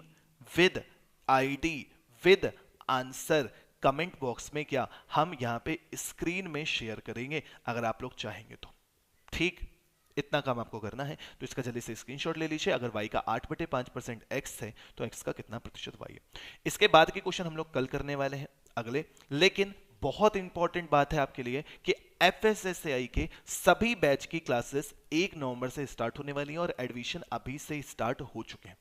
with ID with answer comment box में क्या हम यहां पे स्क्रीन में शेयर करेंगे, अगर आप लोग चाहेंगे तो। ठीक, इतना काम आपको करना है। तो इसका जल्दी से स्क्रीनशॉट ले लीजिए। अगर y का 8/5% x है तो x का कितना प्रतिशत y है। इसके बाद के क्वेश्चन हम लोग कल करने वाले हैं अगले। लेकिन बहुत इंपॉर्टेंट बात है आपके लिए कि एफएसएसएआई के सभी बैच की क्लासेस 1 नवंबर से स्टार्ट होने वाली हैं और एडमिशन अभी से स्टार्ट हो चुके हैं।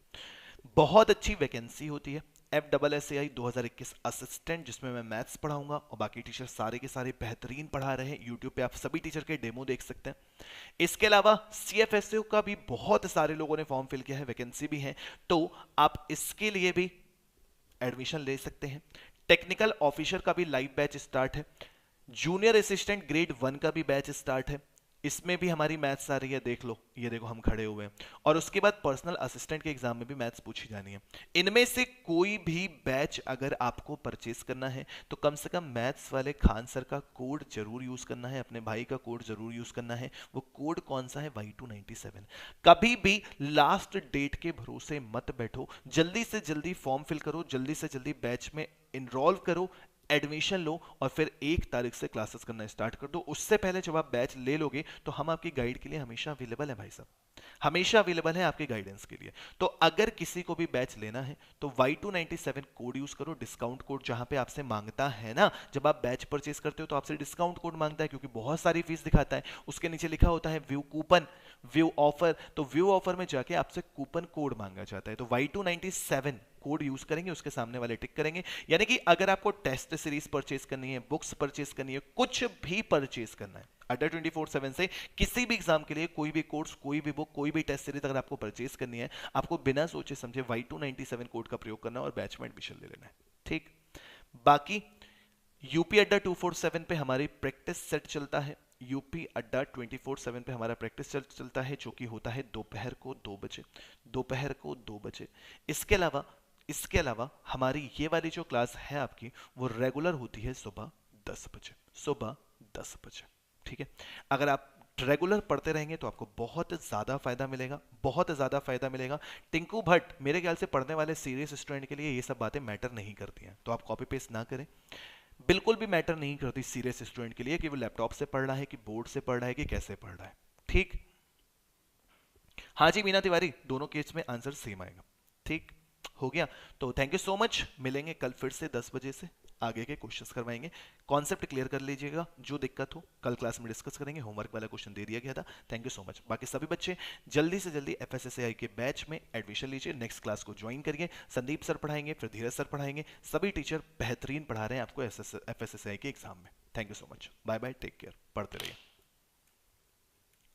बहुत अच्छी वैकेंसी होती है FSSAI 2021 असिस्टेंट, जिसमें मैं मैथ्स पढ़ाऊंगा और बाकी टीचर सारे के सारे बेहतरीन पढ़ा रहे हैं। यूट्यूब पे आप सभी टीचर के डेमो देख सकते हैं। इसके अलावा CFSU का भी बहुत सारे लोगों ने फॉर्म फिल किया है, वैकेंसी भी है, तो आप इसके लिए भी एडमिशन ले सकते हैं। टेक्निकल ऑफिसर का भी लाइव बैच स्टार्ट है। जूनियर असिस्टेंट ग्रेड 1 का भी बैच स्टार्ट है, इसमें भी हमारी मैथ्स आ रही है, देख लो, ये देखो हम खड़े हुए हैं। और उसके बाद पर्सनल असिस्टेंट के एग्जाम में भी मैथ्स पूछी जानी है। इनमें से कोई भी बैच अगर आपको परचेस करना है तो कम से कम मैथ्स वाले खान सर का कोड जरूर यूज करना है, अपने भाई का कोड जरूर यूज करना है। वो कोड कौन सा है, Y297। कभी भी लास्ट डेट के भरोसे मत बैठो, जल्दी से जल्दी फॉर्म फिल करो, जल्दी से जल्दी बैच में इनरोल करो, एडमिशन लो और फिर 1 तारीख से क्लासेस करना स्टार्ट कर दो। उससे पहले जब आप बैच ले लोगे तो हम आपकी गाइड के लिए हमेशा अवेलेबल है भाई साहब, हमेशा अवेलेबल है आपके गाइडेंस के लिए। तो अगर किसी को भी बैच लेना है तो Y297 कोड यूज करो, डिस्काउंट कोड जहां पे आपसे मांगता है ना, जब आप बैच परचेस करते हो तो आपसे डिस्काउंट कोड मांगता है, क्योंकि बहुत सारी फीस दिखाता है। उसके नीचे लिखा होता है व्यू कूपन, व्यू ऑफर, तो व्यू ऑफर में जाके आपसे कूपन कोड मांगा जाता है। तो Y297 कोड यूज करेंगे, उसके सामने वाले टिक करेंगे। यानी कि अगर आपको टेस्ट सीरीज परचेस करनी है, बुक्स परचेस करनी है, कुछ भी परचेस करना है अड्डा 24/7 से, किसी भी एग्जाम के लिए कोई भी कोर्स, कोई भी बुक, कोई भी टेस्ट सीरीज अगर आपको परचेस करनी है, आपको बिना सोचे समझे Y297 कोड का प्रयोग करना है और बैच में एडमिशन ले लेना है। ठीक, बाकी यूपी अड्डा 247 पे हमारी प्रैक्टिस सेट चलता है। यूपी अड्डा 24/7 पे हमारा प्रैक्टिस चलता है, जो कि होता है दोपहर को 2 बजे, दोपहर को 2 बजे। इसके अलावा हमारी ये वाली जो क्लास है आपकी वो रेगुलर होती है सुबह 10 बजे, सुबह 10 बजे। ठीक है, अगर आप रेगुलर पढ़ते रहेंगे तो आपको बहुत ज्यादा फायदा मिलेगा, बहुत ज्यादा फायदा मिलेगा। टिंकू भट्ट, मेरे ख्याल से पढ़ने वाले सीरियस स्टूडेंट के लिए ये सब बातें मैटर नहीं करती हैं, तो आप कॉपी पेस्ट ना करें। बिल्कुल भी मैटर नहीं करती सीरियस स्टूडेंट के लिए कि वो लैपटॉप से पढ़ रहा है कि बोर्ड से पढ़ रहा है कि कैसे पढ़ रहा है। ठीक, हाँ जी मीना तिवारी, दोनों केस में आंसर सेम आएगा। ठीक, हो गया? तो थैंक यू सो मच, मिलेंगे कल फिर से 10 बजे से, आगे के क्वेश्चंस करवाएंगे। कॉन्सेप्ट क्लियर कर लीजिएगा, जो दिक्कत हो कल क्लास में डिस्कस करेंगे, होमवर्क वाला क्वेश्चन दे दिया गया था। Thank you so much. बाकी सभी बच्चे जल्दी से जल्दी एफएसएसएआई के बैच में एडमिशन लीजिए, नेक्स्ट क्लास को ज्वाइन करिए। संदीप सर पढ़ाएंगे, फिर धीरज सर पढ़ाएंगे, सभी टीचर बेहतरीन पढ़ा रहे हैं आपको एफएसएसएआई के एग्जाम में। Thank you so much, bye bye, take care, पढ़ते रहिए।